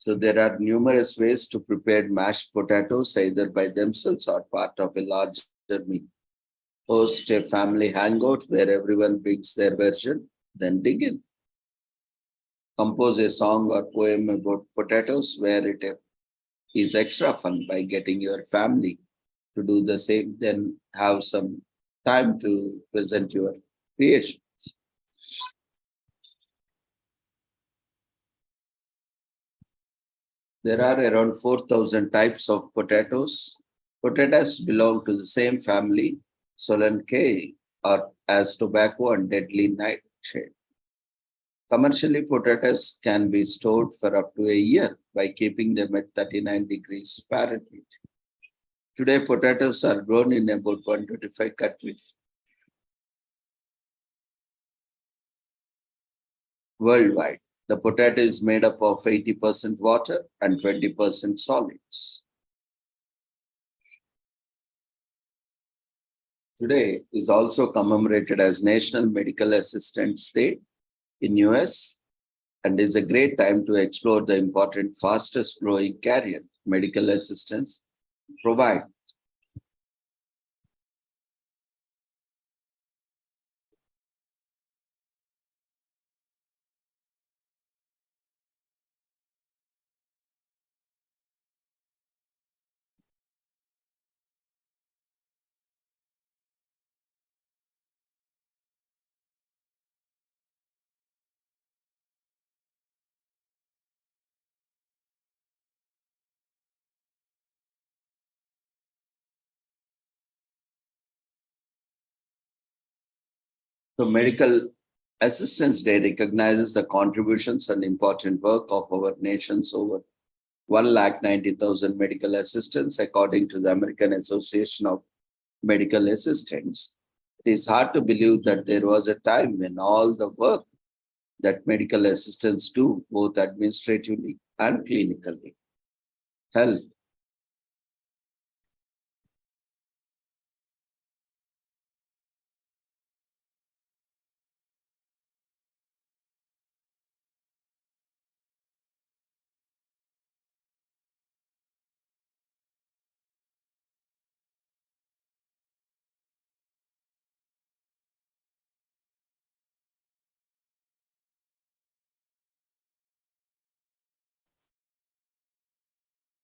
So there are numerous ways to prepare mashed potatoes either by themselves or part of a larger meal. Host a family hangout where everyone brings their version, then dig in. Compose a song or poem about potatoes where it is extra fun by getting your family to do the same, then have some time to present your creation. There are around 4,000 types of potatoes. Potatoes belong to the same family, Solanaceae, or as tobacco and deadly nightshade. Commercially, potatoes can be stored for up to a year by keeping them at 39 degrees Fahrenheit. Today, potatoes are grown in about 125 countries worldwide. The potato is made up of 80% water and 20% solids. Today is also commemorated as National Medical Assistance Day in US and is a great time to explore the important fastest growing career medical assistance provide. So Medical Assistance Day recognizes the contributions and important work of our nation's over 190,000 medical assistants, according to the American Association of Medical Assistants. It is hard to believe that there was a time when all the work that medical assistants do, both administratively and clinically, help.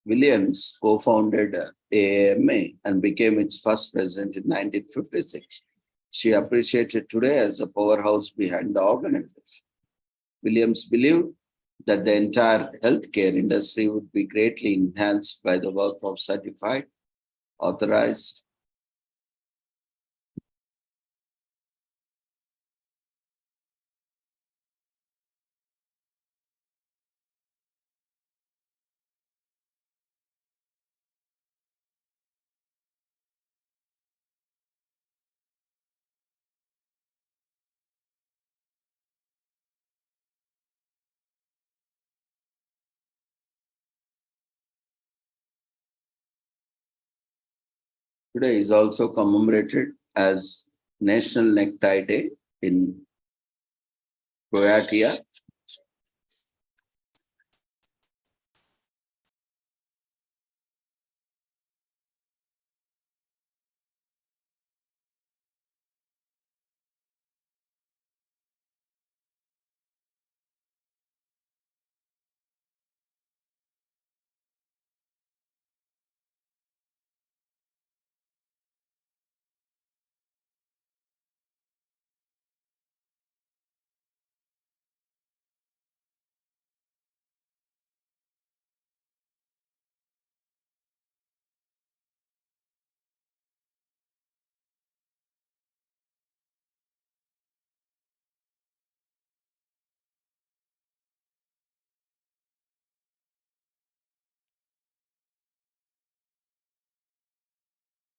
Williams co-founded AAMA and became its first president in 1956. She appreciated today as the powerhouse behind the organization. Williams believed that the entire healthcare industry would be greatly enhanced by the work of certified, authorized, today is also commemorated as National Necktie Day in Croatia.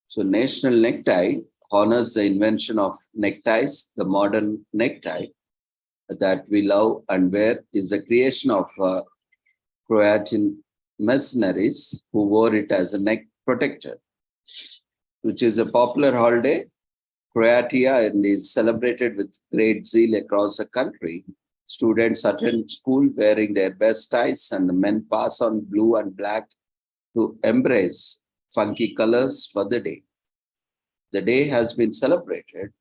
So National Necktie honors the invention of neckties. The modern necktie that we love and wear is the creation of Croatian mercenaries who wore it as a neck protector, which is a popular holiday. Croatia and is celebrated with great zeal across the country. Students attend school wearing their best ties, and the men pass on blue and black to embrace funky colors for the day. The day has been celebrated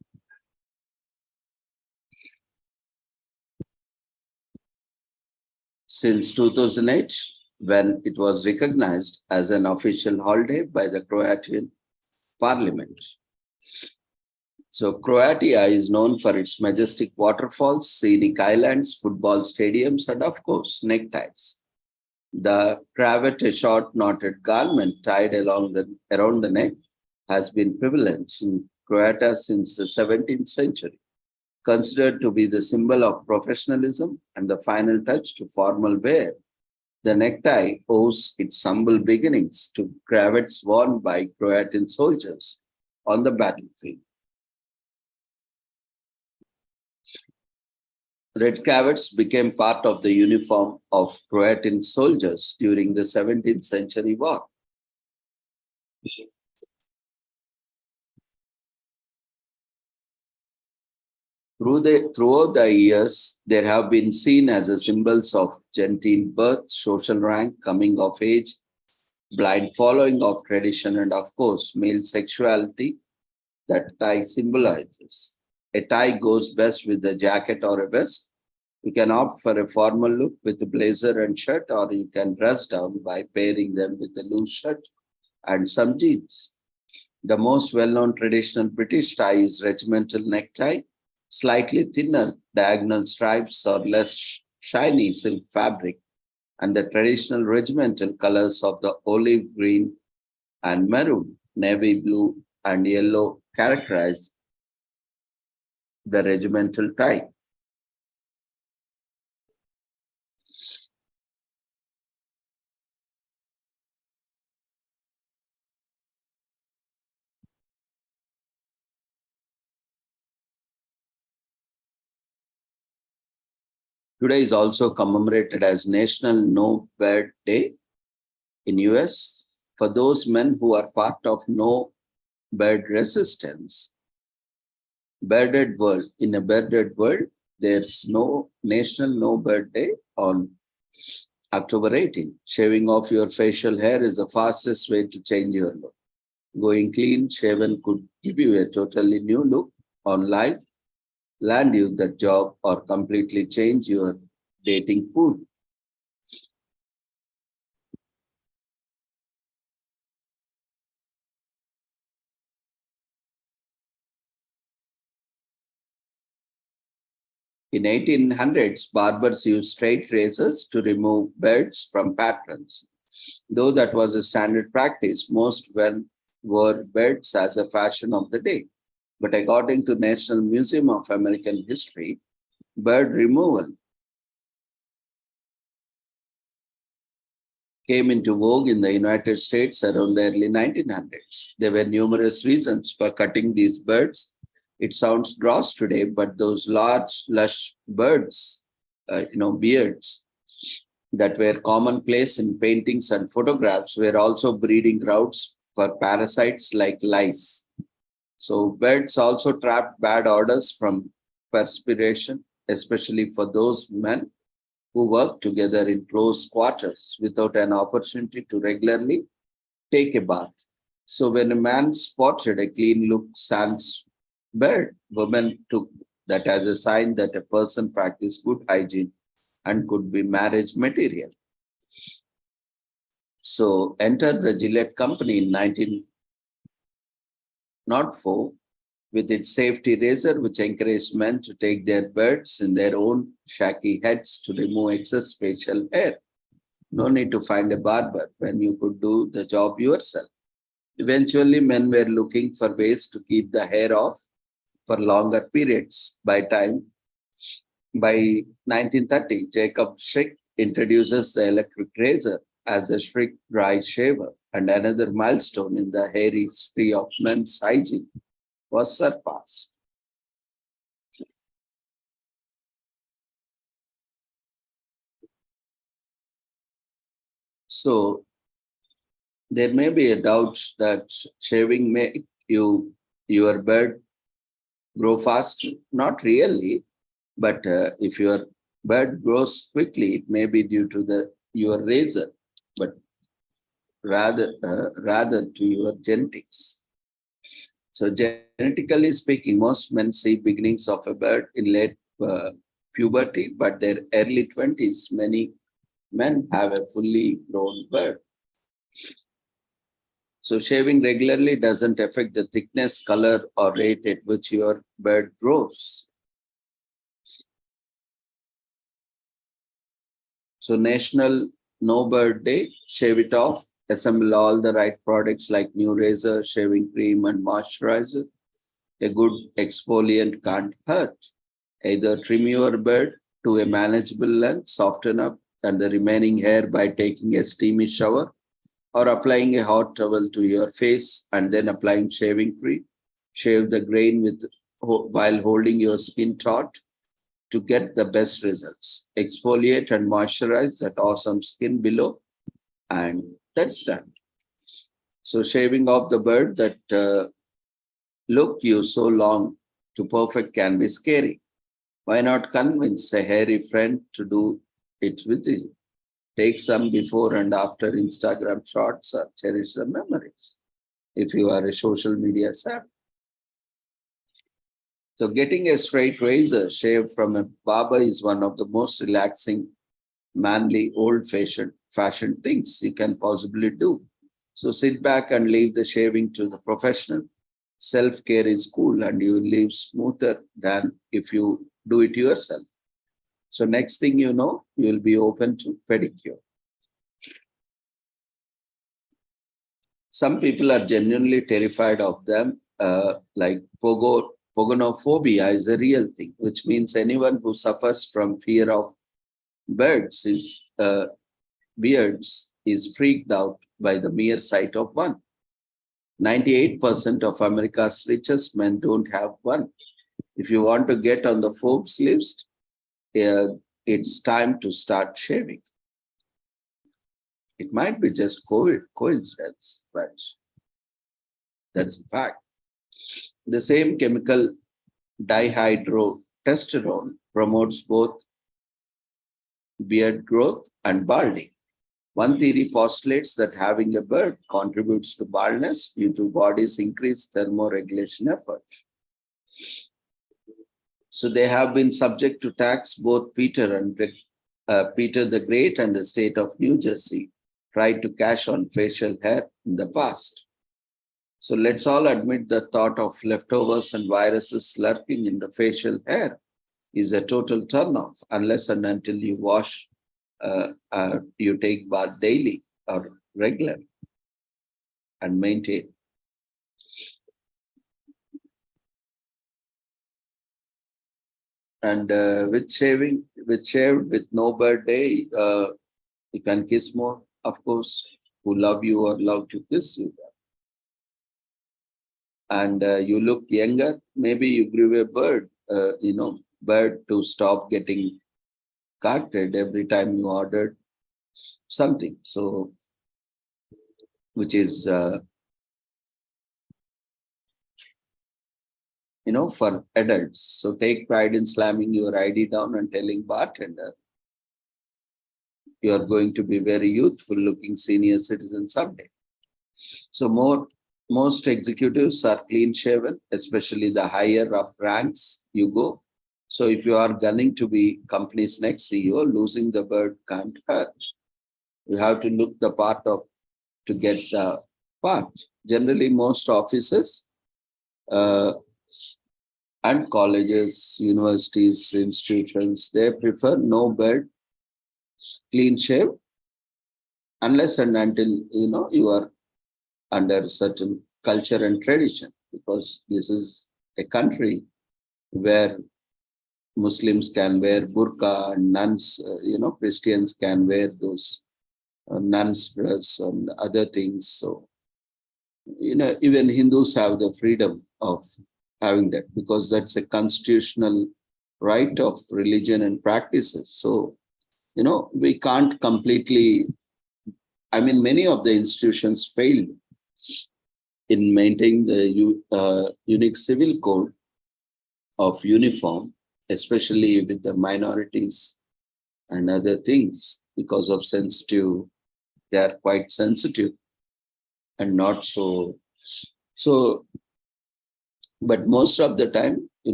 since 2008 when it was recognized as an official holiday by the Croatian parliament. So Croatia is known for its majestic waterfalls, scenic islands, football stadiums, and of course, neckties. The cravat, a short knotted garment tied around the neck, has been prevalent in Croatia since the 17th century. Considered to be the symbol of professionalism and the final touch to formal wear, the necktie owes its humble beginnings to cravats worn by Croatian soldiers on the battlefield. Red cravats became part of the uniform of Croatian soldiers during the 17th century war. Throughout the years, there have been seen as a symbols of genteel birth, social rank, coming of age, blind following of tradition, and of course, male sexuality that tie symbolizes. A tie goes best with a jacket or a vest. You can opt for a formal look with a blazer and shirt, or you can dress down by pairing them with a loose shirt and some jeans. The most well-known traditional British tie is regimental necktie, slightly thinner diagonal stripes or less shiny silk fabric, and the traditional regimental colors of the olive green and maroon, navy blue and yellow characterize the regimental tie. Today is also commemorated as National No Beard Day in US. For those men who are part of no beard resistance, bearded world, in a bearded world, there's no National No Beard Day on October 18. Shaving off your facial hair is the fastest way to change your look. Going clean shaven could give you a totally new look on life, land you the job, or completely change your dating pool. In 1800s, barbers used straight razors to remove beards from patrons. Though that was a standard practice, most men wore beards as a fashion of the day. But according to National Museum of American History, beard removal came into vogue in the United States around the early 1900s. There were numerous reasons for cutting these beards. It sounds gross today, but those large, lush beards, beards that were commonplace in paintings and photographs were also breeding grounds for parasites like lice. So beards also trapped bad odors from perspiration, especially for those men who work together in close quarters without an opportunity to regularly take a bath. So when a man spotted a clean look sans beard, women took that as a sign that a person practiced good hygiene and could be marriage material. So enter the Gillette company in 1904 with its safety razor, which encouraged men to take their beards in their own shaggy heads to remove excess facial hair. No need to find a barber when you could do the job yourself. Eventually, men were looking for ways to keep the hair off for longer periods. By 1930, Jacob Schick introduces the electric razor as a strict dry shaver, and another milestone in the hairy history of men's hygiene was surpassed. So there may be a doubt that shaving make your beard grow fast. Not really, but if your beard grows quickly, it may be due to your razor, but rather to your genetics. So genetically speaking, most men see beginnings of a beard in late puberty, but their early 20s, many men have a fully grown beard. So shaving regularly doesn't affect the thickness, color, or rate at which your beard grows. So National No Beard Day, shave it off, assemble all the right products like new razor, shaving cream, and moisturizer. A good exfoliant can't hurt. Either trim your beard to a manageable length, soften up, and the remaining hair by taking a steamy shower, or applying a hot towel to your face and then applying shaving cream. Shave the grain while holding your skin taut to get the best results. Exfoliate and moisturize that awesome skin below, and that's done. So shaving off the beard that looked you so long to perfect can be scary. Why not convince a hairy friend to do it with you? Take some before and after Instagram shots or cherish the memories if you are a social media savvy. So getting a straight razor shaved from a barber is one of the most relaxing, manly, old-fashioned things you can possibly do. So sit back and leave the shaving to the professional. Self-care is cool and you will live smoother than if you do it yourself. So next thing you know, you'll be open to pedicure. Some people are genuinely terrified of them, like pogonophobia is a real thing, which means anyone who suffers from fear of beards is freaked out by the mere sight of one. 98% of America's richest men don't have one. If you want to get on the Forbes list, it's time to start shaving. It might be just coincidence, but that's a fact. The same chemical dihydrotestosterone promotes both beard growth and balding. One theory postulates that having a beard contributes to baldness due to body's increased thermoregulation effort. So they have been subject to tax. Both Peter the Great and the state of New Jersey tried to cash on facial hair in the past. So let's all admit the thought of leftovers and viruses lurking in the facial hair is a total turnoff unless and until you wash, you take bath daily or regular and maintain. And with shaved with no beard day, you can kiss more, of course, who love you or love to kiss you. And you look younger, maybe you grew a beard to stop getting carded every time you ordered something. So, which is, for adults. So take pride in slamming your ID down and telling bartender, you are going to be very youthful looking senior citizen someday. So most executives are clean shaven, especially the higher up ranks you go. So if you are gunning to be company's next CEO, losing the beard can't hurt. You have to look the part to get the part. Generally, most offices and colleges, universities, institutions, they prefer no beard, clean shave, unless and until you are under certain culture and tradition, because this is a country where Muslims can wear burqa and nuns, Christians can wear those nuns dress and other things. So, even Hindus have the freedom of having that because that's a constitutional right of religion and practices. So, we can't completely, many of the institutions failed in maintaining the unique civil code of uniform, especially with the minorities and other things because of sensitive, they are quite sensitive and not so, but most of the time,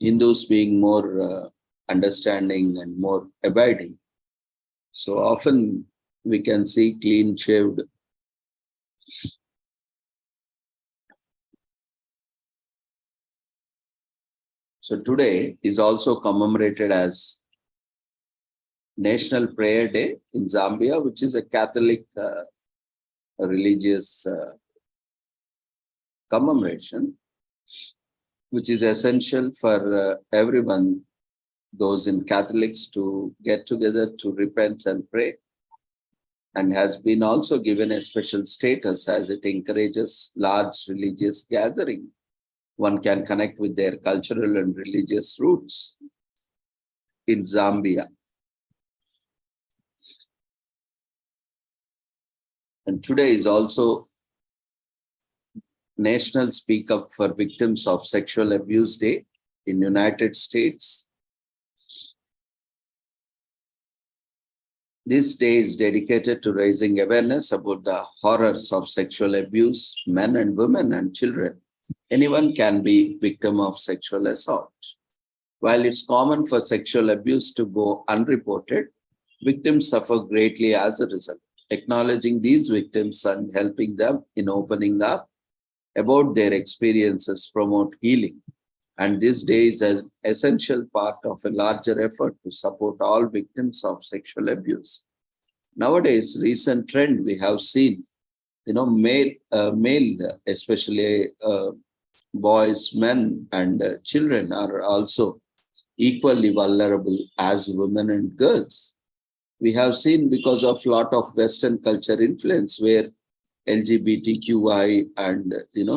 Hindus being more understanding and more abiding. So often we can see clean shaved. So today is also commemorated as National Prayer Day in Zambia, which is a Catholic religious commemoration, which is essential for everyone, those in Catholics, to get together to repent and pray, and has been also given a special status as it encourages large religious gathering. One can connect with their cultural and religious roots in Zambia. And today is also National Speak Up for Victims of Sexual Abuse Day in United States. This day is dedicated to raising awareness about the horrors of sexual abuse, men and women and children. Anyone can be victim of sexual assault. While it's common for sexual abuse to go unreported, victims suffer greatly as a result. Acknowledging these victims and helping them in opening up about their experiences promote healing. And this day is an essential part of a larger effort to support all victims of sexual abuse. Nowadays, recent trend we have seen, male, especially boys, men, and children are also equally vulnerable as women and girls. We have seen because of lot of Western culture influence where LGBTQI and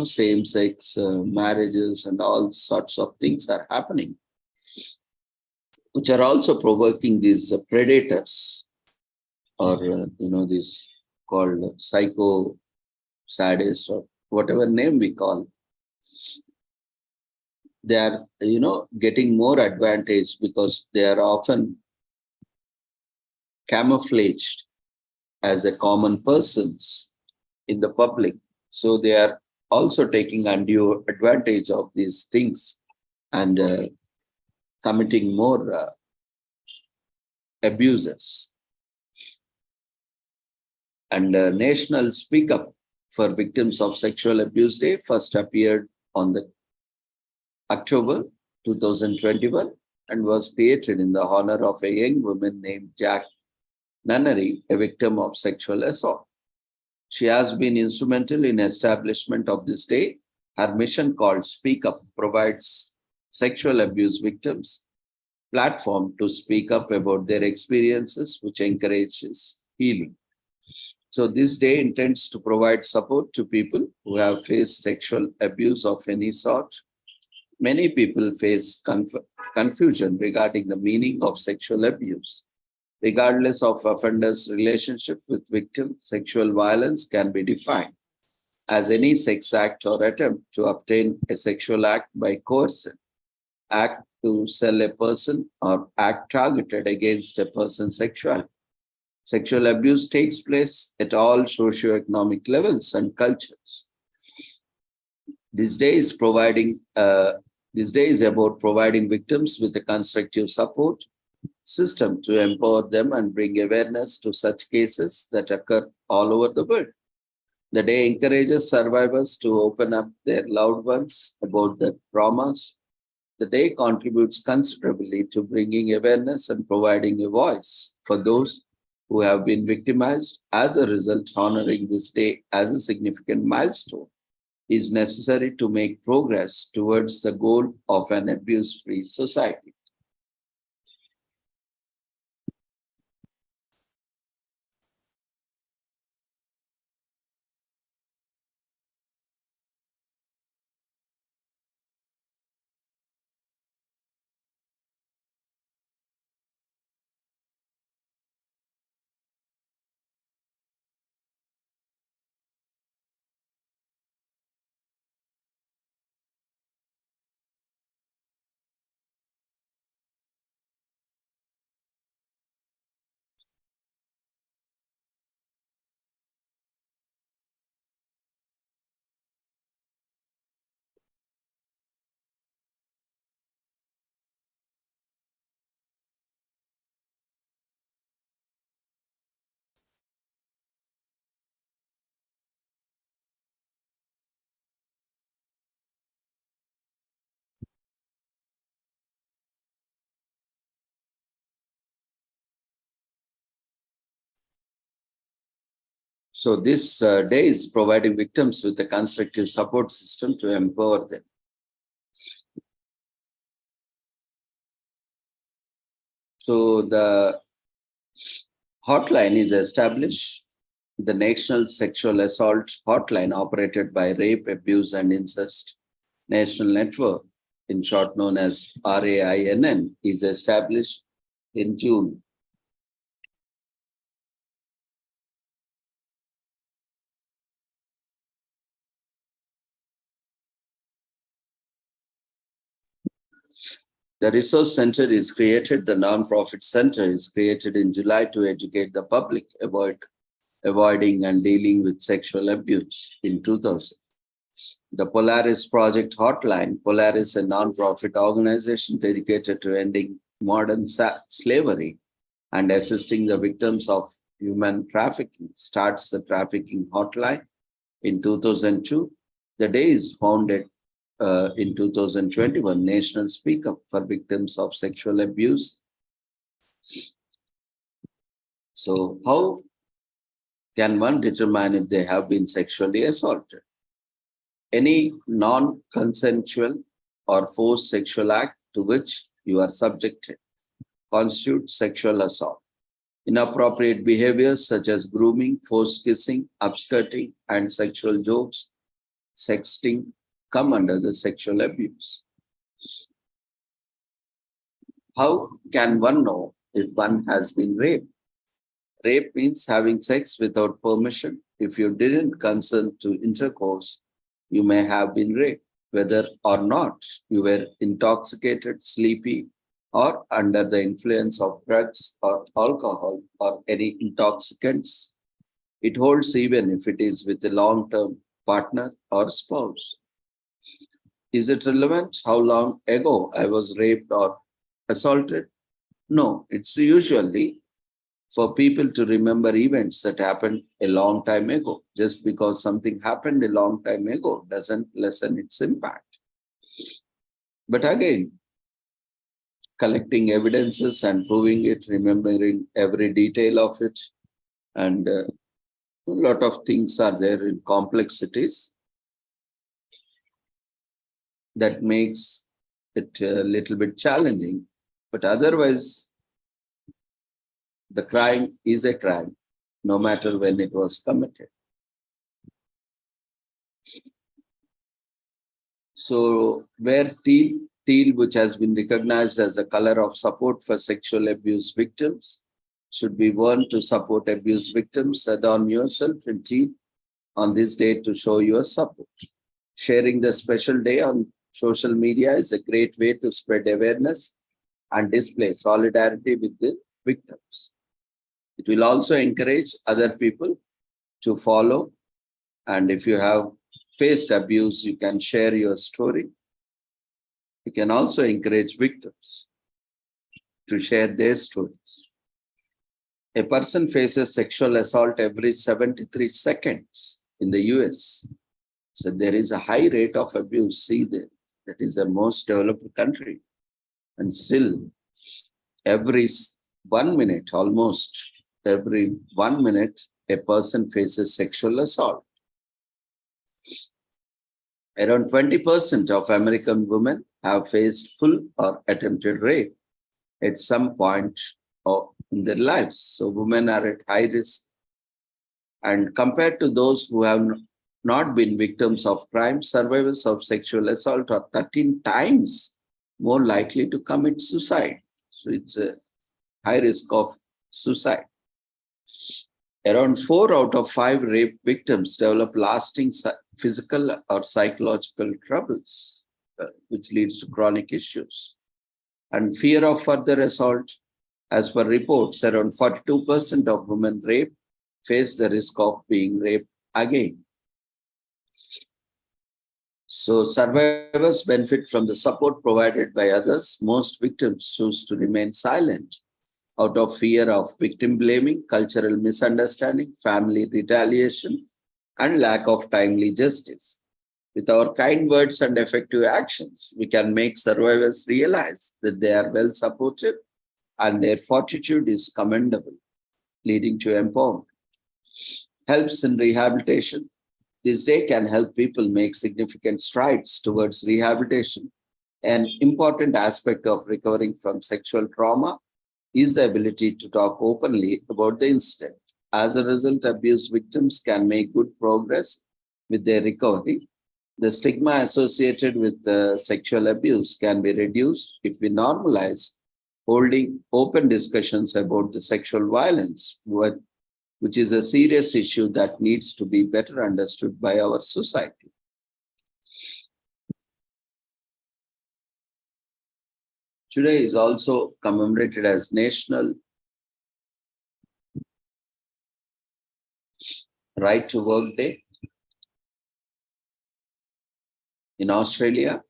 same-sex marriages and all sorts of things are happening, which are also provoking these predators, or these called psycho sadists or whatever name we call. They are getting more advantage because they are often camouflaged as a common persons in the public. So they are also taking undue advantage of these things and committing more abuses. And National Speak Up for Victims of Sexual Abuse Day first appeared on the October 2021 and was created in the honor of a young woman named Jack Nunnery, a victim of sexual assault. She has been instrumental in establishment of this day. Her mission called Speak Up provides sexual abuse victims platform to speak up about their experiences, which encourages healing. So this day intends to provide support to people who have faced sexual abuse of any sort. Many people face confusion regarding the meaning of sexual abuse. Regardless of offender's relationship with victim, sexual violence can be defined as any sex act or attempt to obtain a sexual act by coercion, act to sell a person, or act targeted against a person's sexuality. Sexual abuse takes place at all socioeconomic levels and cultures. This day is about providing victims with a constructive support system to empower them and bring awareness to such cases that occur all over the world. The day encourages survivors to open up their loved ones about their traumas. The day contributes considerably to bringing awareness and providing a voice for those who have been victimized. As a result, honoring this day as a significant milestone is necessary to make progress towards the goal of an abuse-free society. So this day is providing victims with a constructive support system to empower them. So the hotline is established, the National Sexual Assault Hotline operated by Rape, Abuse and Incest National Network, in short known as RAINN, is established in June. The resource center is created, the non-profit center is created in July to educate the public about avoiding and dealing with sexual abuse in 2000. The Polaris Project Hotline, Polaris, a non-profit organization dedicated to ending modern slavery and assisting the victims of human trafficking, starts the trafficking hotline in 2002. The day is founded in 2021, National Speak Up for Victims of Sexual Abuse. So how can one determine if they have been sexually assaulted? Any non-consensual or forced sexual act to which you are subjected constitutes sexual assault. Inappropriate behaviors such as grooming, forced kissing, upskirting, and sexual jokes, sexting come under the sexual abuse. How can one know if one has been raped? Rape means having sex without permission. If you didn't consent to intercourse, you may have been raped, whether or not you were intoxicated, sleepy, or under the influence of drugs or alcohol or any intoxicants. It holds even if it is with a long-term partner or spouse. Is it relevant how long ago I was raped or assaulted? No, it's usually for people to remember events that happened a long time ago. Just because something happened a long time ago doesn't lessen its impact. But again, collecting evidences and proving it, remembering every detail of it, and a lot of things are there in complexities that makes it a little bit challenging. But otherwise, the crime is a crime, no matter when it was committed. So where teal, which has been recognized as a color of support for sexual abuse victims, should be worn to support abuse victims, adorn yourself in teal on this day to show your support. Sharing the special day on social media is a great way to spread awareness and display solidarity with the victims. It will also encourage other people to follow. And if you have faced abuse, you can share your story. You can also encourage victims to share their stories. A person faces sexual assault every 73 seconds in the US. So there is a high rate of abuse. See, that is the most developed country. And still, every 1 minute, almost every 1 minute, a person faces sexual assault. Around 20% of American women have faced full or attempted rape at some point in their lives. So women are at high risk. And compared to those who have not been victims of crime, survivors of sexual assault are 13 times more likely to commit suicide. So it's a high risk of suicide. Around 4 out of 5 rape victims develop lasting physical or psychological troubles, which leads to chronic issues. And fear of further assault, as per reports, around 42% of women raped face the risk of being raped again. So survivors benefit from the support provided by others. Most victims choose to remain silent out of fear of victim blaming, cultural misunderstanding, family retaliation, and lack of timely justice. With our kind words and effective actions, we can make survivors realize that they are well supported and their fortitude is commendable, leading to empowerment. helps in rehabilitation. This day can help people make significant strides towards rehabilitation. An important aspect of recovering from sexual trauma is the ability to talk openly about the incident. As a result, abuse victims can make good progress with their recovery. The stigma associated with sexual abuse can be reduced if we normalize holding open discussions about the sexual violence, which is a serious issue that needs to be better understood by our society. Today is also commemorated as National Right to Work Day. In Australia,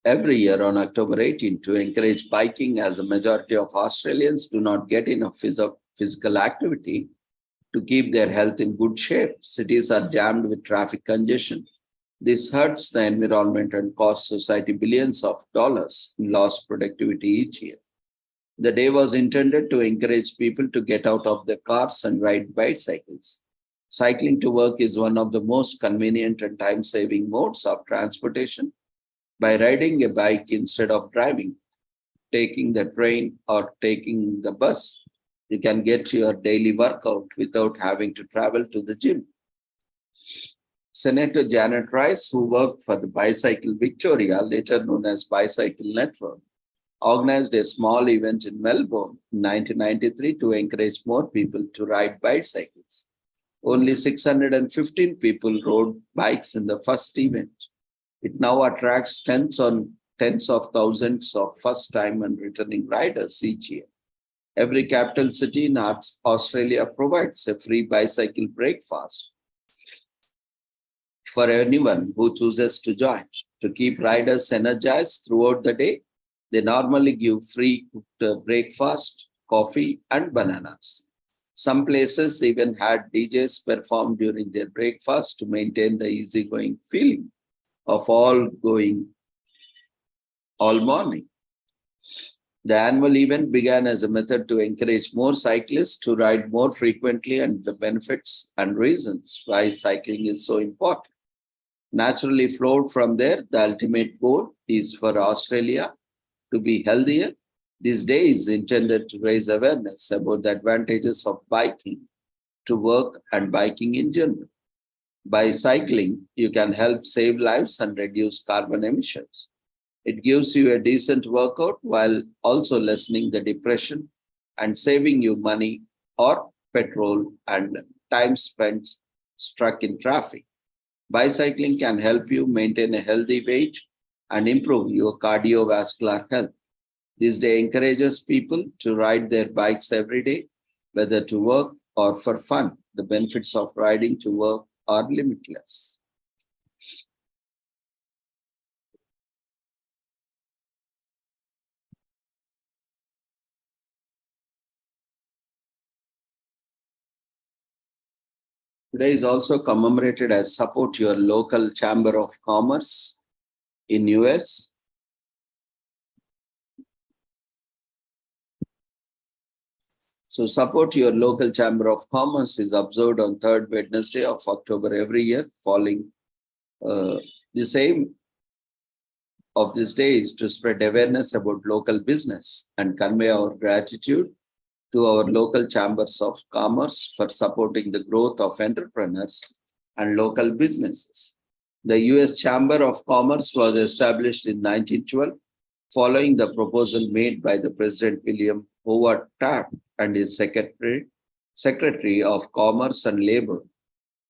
every year on October 18 to encourage biking, as a majority of Australians do not get enough physical activity to keep their health in good shape. Cities are jammed with traffic congestion. This hurts the environment and costs society billions of dollars in lost productivity each year. The day was intended to encourage people to get out of their cars and ride bicycles. Cycling to work is one of the most convenient and time-saving modes of transportation. By riding a bike instead of driving, taking the train, or taking the bus, you can get to your daily workout without having to travel to the gym. Senator Janet Rice, who worked for the Bicycle Victoria, later known as Bicycle Network, organized a small event in Melbourne in 1993 to encourage more people to ride bicycles. Only 615 people rode bikes in the first event. It now attracts tens of thousands of first-time and returning riders each year. Every capital city in Australia provides a free bicycle breakfast for anyone who chooses to join. To keep riders energized throughout the day, they normally give free cooked breakfast, coffee, and bananas. Some places even had DJs perform during their breakfast to maintain the easygoing feeling of all morning. The annual event began as a method to encourage more cyclists to ride more frequently, and the benefits and reasons why cycling is so important naturally flowed from there. The ultimate goal is for Australia to be healthier. This day is intended to raise awareness about the advantages of biking to work and biking in general. By cycling, you can help save lives and reduce carbon emissions. It gives you a decent workout while also lessening the depression and saving you money or petrol and time spent stuck in traffic. Bicycling can help you maintain a healthy weight and improve your cardiovascular health. This day encourages people to ride their bikes every day, whether to work or for fun. The benefits of riding to work are limitless. Today is also commemorated as Support Your Local Chamber of Commerce in US. So Support Your Local Chamber of Commerce is observed on third Wednesday of October every year. Following the aim of this day is to spread awareness about local business and convey our gratitude to our local chambers of commerce for supporting the growth of entrepreneurs and local businesses. The US Chamber of Commerce was established in 1912 following the proposal made by the President William Howard Taft and his Secretary of Commerce and Labor,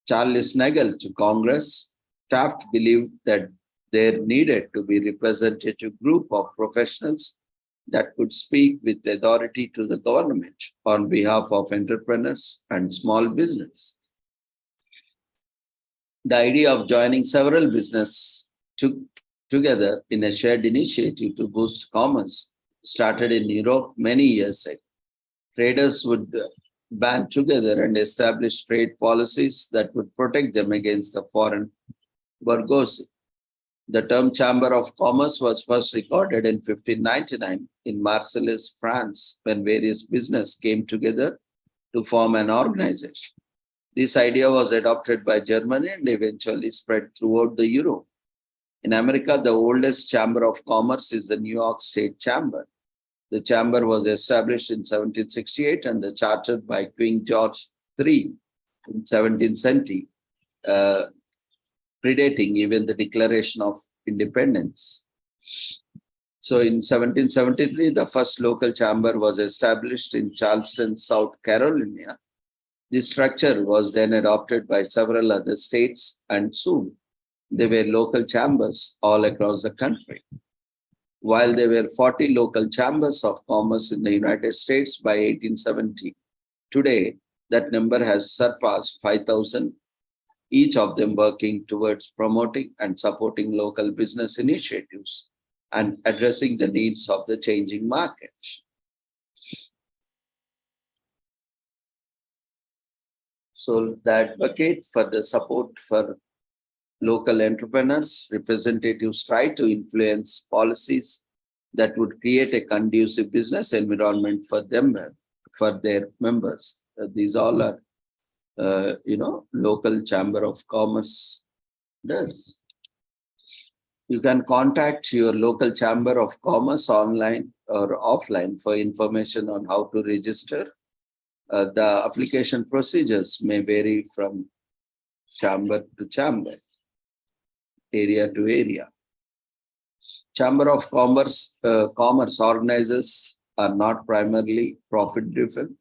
Charles Nagel, to Congress. Taft believed that there needed to be a representative group of professionals that could speak with authority to the government on behalf of entrepreneurs and small business. The idea of joining several businesses together in a shared initiative to boost commerce started in Europe many years ago. Traders would band together and establish trade policies that would protect them against the foreign bourgeoisie. The term Chamber of Commerce was first recorded in 1599 in Marseilles, France, when various businesses came together to form an organization. This idea was adopted by Germany and eventually spread throughout the Europe. In America, the oldest chamber of commerce is the New York State Chamber. The chamber was established in 1768 and chartered by King George III in 17th century, predating even the Declaration of Independence. So in 1773, the first local chamber was established in Charleston, South Carolina. This structure was then adopted by several other states, and soon there were local chambers all across the country. While there were 40 local chambers of commerce in the United States by 1870, today that number has surpassed 5,000, each of them working towards promoting and supporting local business initiatives and addressing the needs of the changing market. So the advocate for the support for local entrepreneurs, representatives try to influence policies that would create a conducive business environment for them, for their members. These all are, local chamber of commerce does. You can contact your local chamber of commerce online or offline for information on how to register. The application procedures may vary from chamber to chamber, area to area. Chamber of commerce organizers are not primarily profit-driven.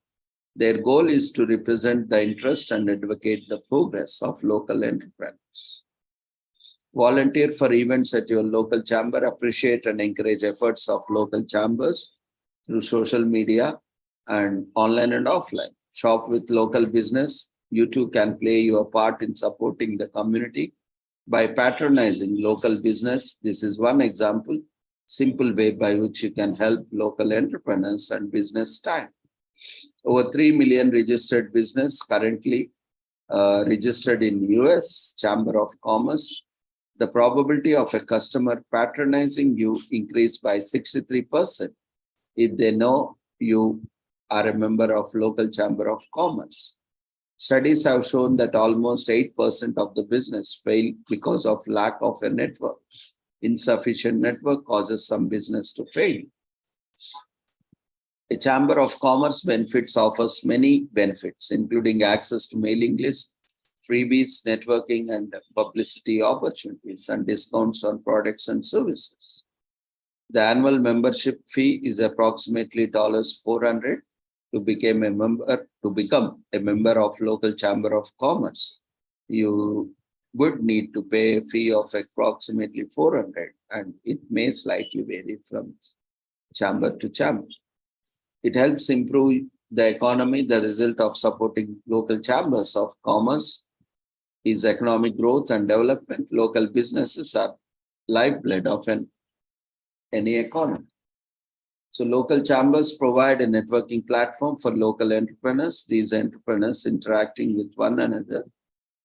Their goal is to represent the interest and advocate the progress of local entrepreneurs. Volunteer for events at your local chamber. Appreciate and encourage efforts of local chambers through social media and online and offline. Shop with local business. You too can play your part in supporting the community by patronizing local business. This is one example, simple way by which you can help local entrepreneurs and business time. Over 3 million registered business currently registered in US Chamber of Commerce. The probability of a customer patronizing you increased by 63% if they know you are a member of local Chamber of Commerce. Studies have shown that almost 8% of the business fail because of lack of a network. Insufficient network causes some business to fail. A Chamber of Commerce offers many benefits, including access to mailing lists, freebies, networking, and publicity opportunities, and discounts on products and services. The annual membership fee is approximately $400 to become a member of local Chamber of Commerce. You would need to pay a fee of approximately $400, and it may slightly vary from chamber to chamber. It helps improve the economy. The result of supporting local chambers of commerce is economic growth and development. Local businesses are lifeblood of any economy. So local chambers provide a networking platform for local entrepreneurs. These entrepreneurs interacting with one another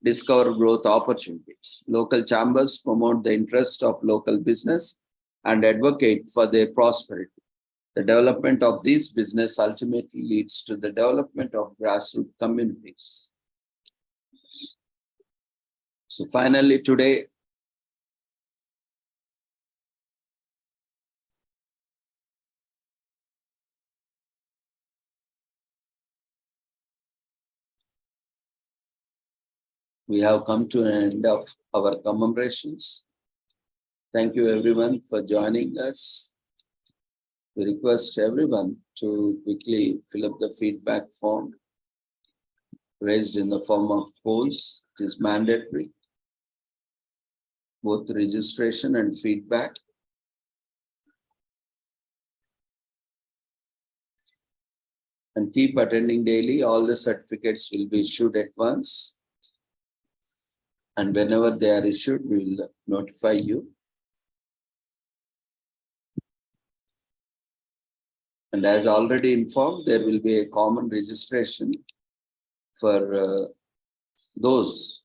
discover growth opportunities. Local chambers promote the interest of local business and advocate for their prosperity. The development of these business ultimately leads to the development of grassroots communities. So finally today, we have come to an end of our commemorations. Thank you everyone for joining us. We request everyone to quickly fill up the feedback form raised in the form of polls. It is mandatory, both registration and feedback. And keep attending daily. All the certificates will be issued at once. And whenever they are issued, we will notify you. And as already informed, there will be a common registration for those.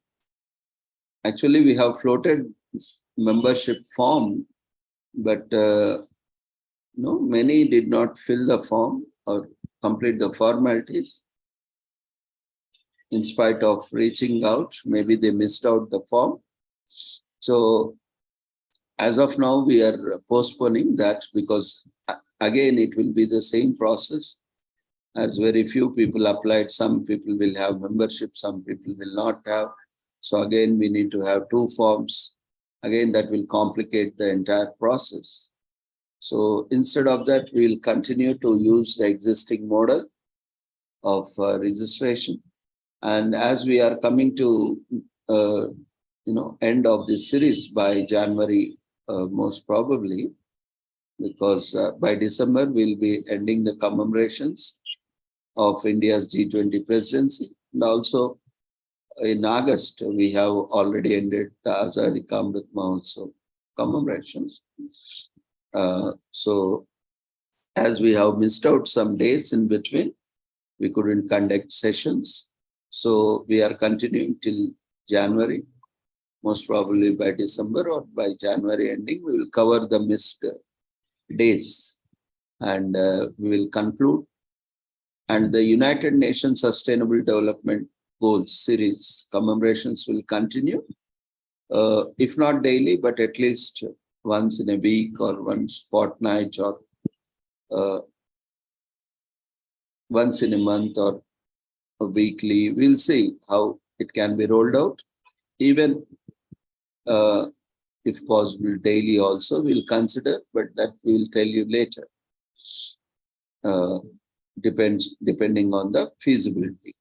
Actually, we have floated membership form, but many did not fill the form or complete the formalities. in spite of reaching out, maybe they missed out the form. So as of now, we are postponing that because again, it will be the same process as very few people applied. Some people will have membership, some people will not have. So again, we need to have two forms. Again, that will complicate the entire process. So instead of that, we will continue to use the existing model of registration. And as we are coming to end of this series by January, most probably, because by December we'll be ending the commemorations of India's G20 presidency, and also in August we have already ended the Azadi Ka Amrit Mahotsav commemorations. So as we have missed out some days in between, we couldn't conduct sessions. So we are continuing till January. Most probably by December or by January ending, we will cover the missed days and we will conclude. And the United Nations Sustainable Development Goals series commemorations will continue, if not daily, but at least once in a week or once fortnight or once in a month or weekly. We'll see how it can be rolled out. Even if possible, daily also we'll consider, but that we will tell you later. Depending on the feasibility.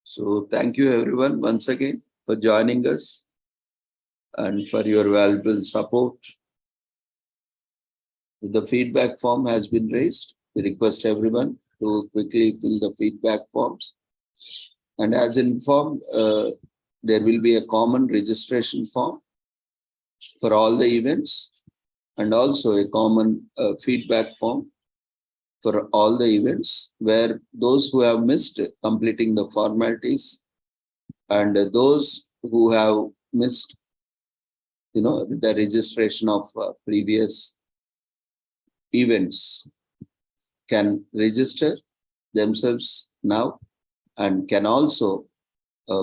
So thank you everyone once again for joining us and for your valuable support. The feedback form has been raised. We request everyone to quickly fill the feedback forms. And as informed, there will be a common registration form for all the events and also a common feedback form for all the events, where those who have missed completing the formalities and those who have missed the registration of previous events can register themselves now and can also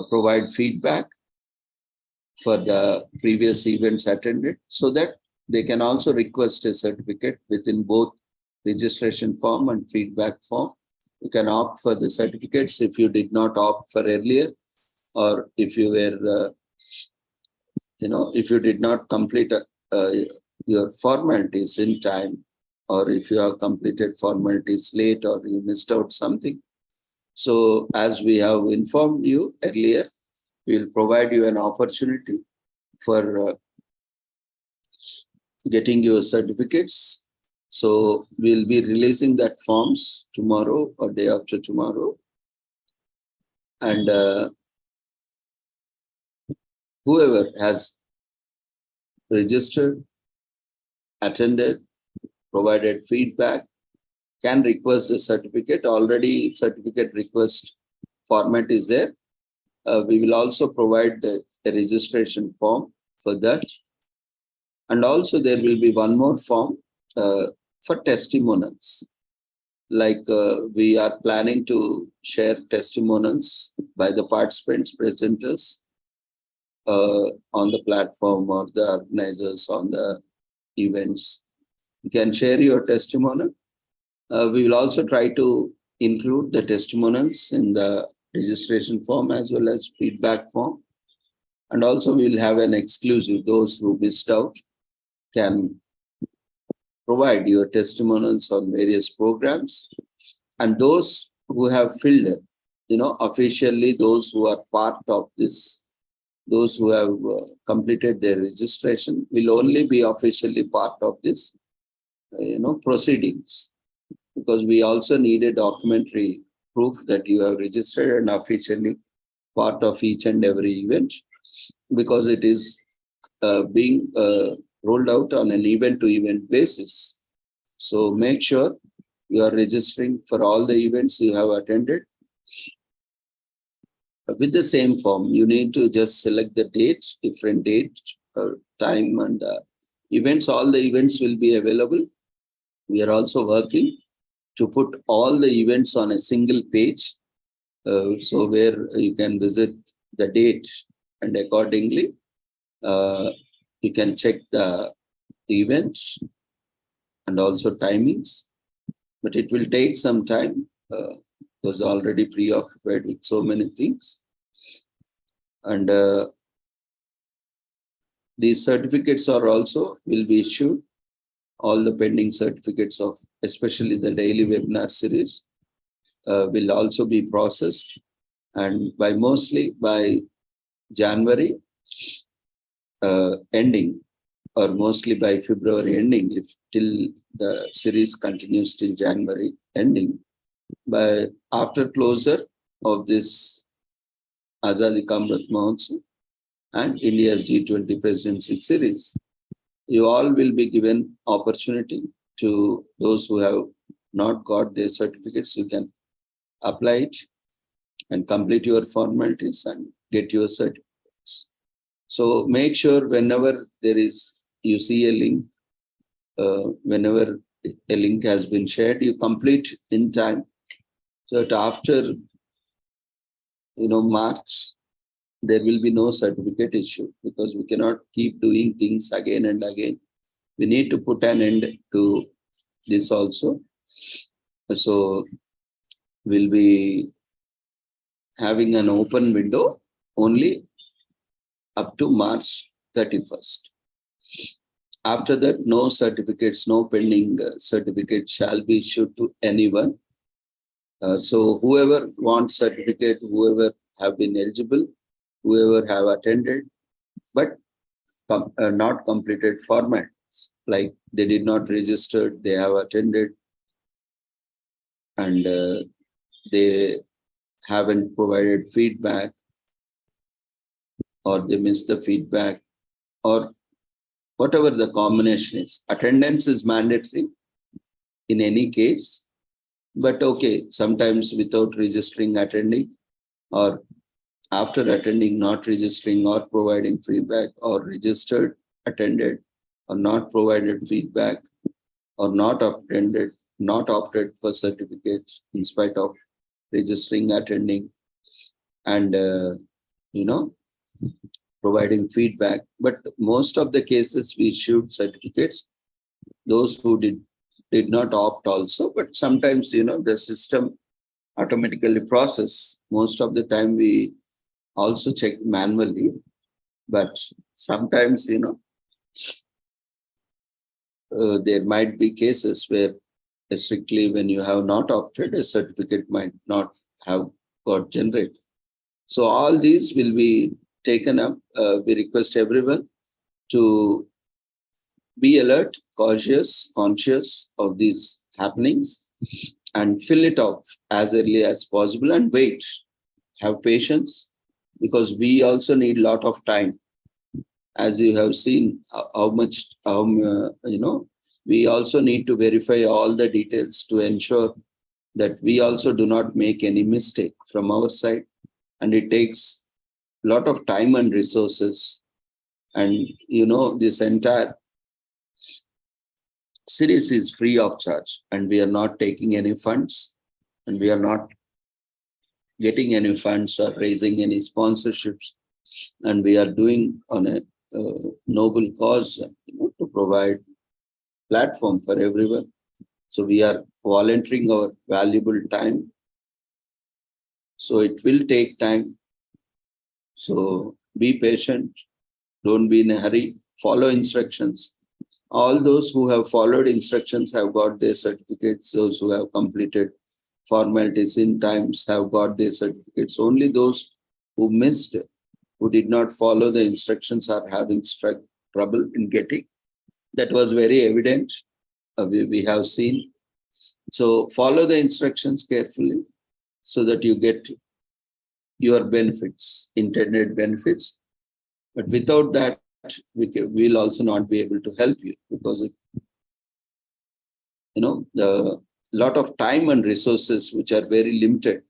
provide feedback for the previous events attended, so that they can also request a certificate within both registration form and feedback form. You can opt for the certificates if you did not opt for earlier, or if you were, if you did not complete your formalities in time, or if you have completed formalities late or you missed out something. So as we have informed you earlier, we will provide you an opportunity for getting your certificates. So we'll be releasing that forms tomorrow or day after tomorrow. And whoever has registered, attended, provided feedback can request the certificate. Already certificate request format is there. We will also provide the registration form for that. And also there will be one more form for testimonials. Like we are planning to share testimonials by the participants, presenters on the platform, or the organizers on the events. You can share your testimonial. We will also try to include the testimonials in the registration form as well as feedback form. And also we will have an exclusive. Those who missed out can provide your testimonials on various programs. And those who have filled, officially, those who are part of this, those who have completed their registration will only be officially part of this, proceedings. Because we also need a documentary proof that you have registered and officially part of each and every event, because it is being rolled out on an event-to-event basis. So make sure you are registering for all the events you have attended. With the same form, you need to just select the dates, different date, time, and events. All the events will be available. We are also working to put all the events on a single page. So where you can visit the date and accordingly you can check the events and also timings. But it will take some time because already preoccupied with so many things. And these certificates are also will be issued. All the pending certificates of especially the daily webinar series will also be processed, and mostly by January ending, or mostly by February ending, if till the series continues till January ending. By after closure of this Azadi Ka Amrit Mahotsav and India's G20 presidency series, you all will be given opportunity. To those who have not got their certificates, you can apply it and complete your formalities and get your certificates. So make sure whenever you see a link, whenever a link has been shared, you complete in time, so that after March, there will be no certificate issue, because we cannot keep doing things again and again. We need to put an end to this also. So we'll be having an open window only up to March 31st. After that, no certificates, no pending certificates shall be issued to anyone. So whoever wants certificate, whoever have been eligible, whoever have attended, but not completed formats, like they did not register, they have attended, and they haven't provided feedback, or they missed the feedback, or whatever the combination is. Attendance is mandatory in any case, but okay, sometimes without registering attending, or after attending not registering or providing feedback, or registered, attended, or not provided feedback, or not attended, not opted for certificates in spite of registering, attending, and providing feedback. But most of the cases we issued certificates, those who did not opt also, but sometimes the system automatically process. Most of the time we also check manually, but sometimes there might be cases where strictly when you have not opted, a certificate might not have got generated. So all these will be taken up. We request everyone to be alert, cautious, conscious of these happenings, and fill it off as early as possible and wait. Have patience, because we also need a lot of time. As you have seen, we also need to verify all the details to ensure that we also do not make any mistake from our side. And it takes a lot of time and resources. And this entire series is free of charge, and we are not taking any funds, and we are not getting any funds or raising any sponsorships, and we are doing on a noble cause, to provide platform for everyone. So we are volunteering our valuable time. So it will take time. So be patient, don't be in a hurry, follow instructions. All those who have followed instructions have got their certificates. Those who have completed formalities in times have got their certificates. Only those who missed, who did not follow the instructions, are having trouble in getting. That was very evident. We have seen. So follow the instructions carefully so that you get your benefits, intended benefits. But without that, we will also not be able to help you, because the lot of time and resources which are very limited.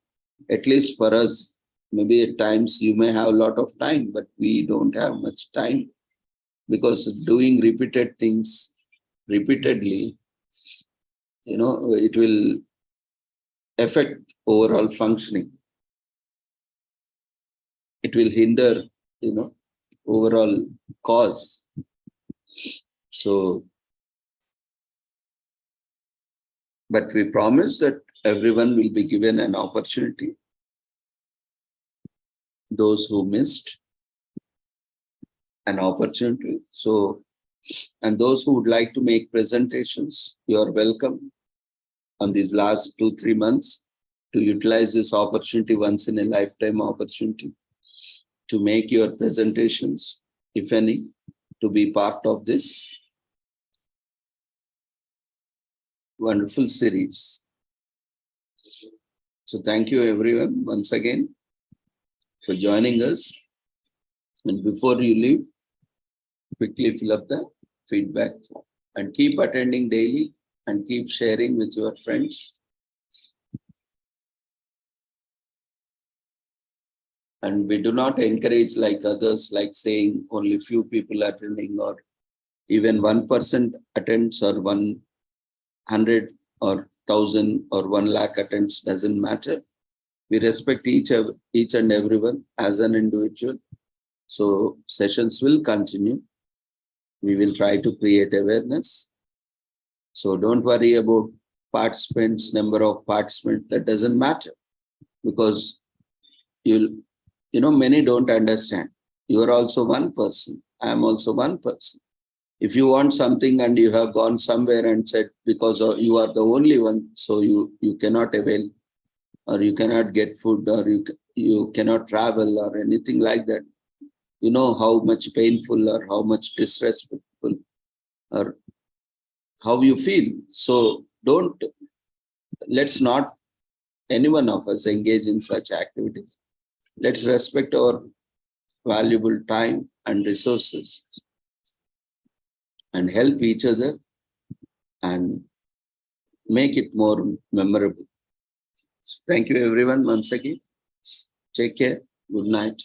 At least for us, maybe at times you may have a lot of time, but we don't have much time, because doing repeated things repeatedly, it will affect overall functioning. It will hinder, overall cause. So, but we promise that everyone will be given an opportunity. Those who missed an opportunity. So, and those who would like to make presentations, you are welcome on these last 2-3 months to utilize this opportunity, once in a lifetime opportunity, to make your presentations, if any, to be part of this wonderful series. So thank you everyone once again for joining us. And before you leave, quickly fill up the feedback form and keep attending daily and keep sharing with your friends. And we do not encourage like others, like saying only few people attending, or even 1% attends, or 100 or 1,000 or 1 lakh attends, doesn't matter. We respect each and everyone as an individual. So sessions will continue. We will try to create awareness. So don't worry about participants, number of participants, that doesn't matter, because many don't understand. You are also one person. I am also one person. If you want something and you have gone somewhere and said, because you are the only one, so you cannot avail, or you cannot get food, or you cannot travel or anything like that, you know how much painful or how much disrespectful or how you feel. So let's not any one of us engage in such activities. Let's respect our valuable time and resources and help each other and make it more memorable. Thank you everyone once again. Take care. Good night.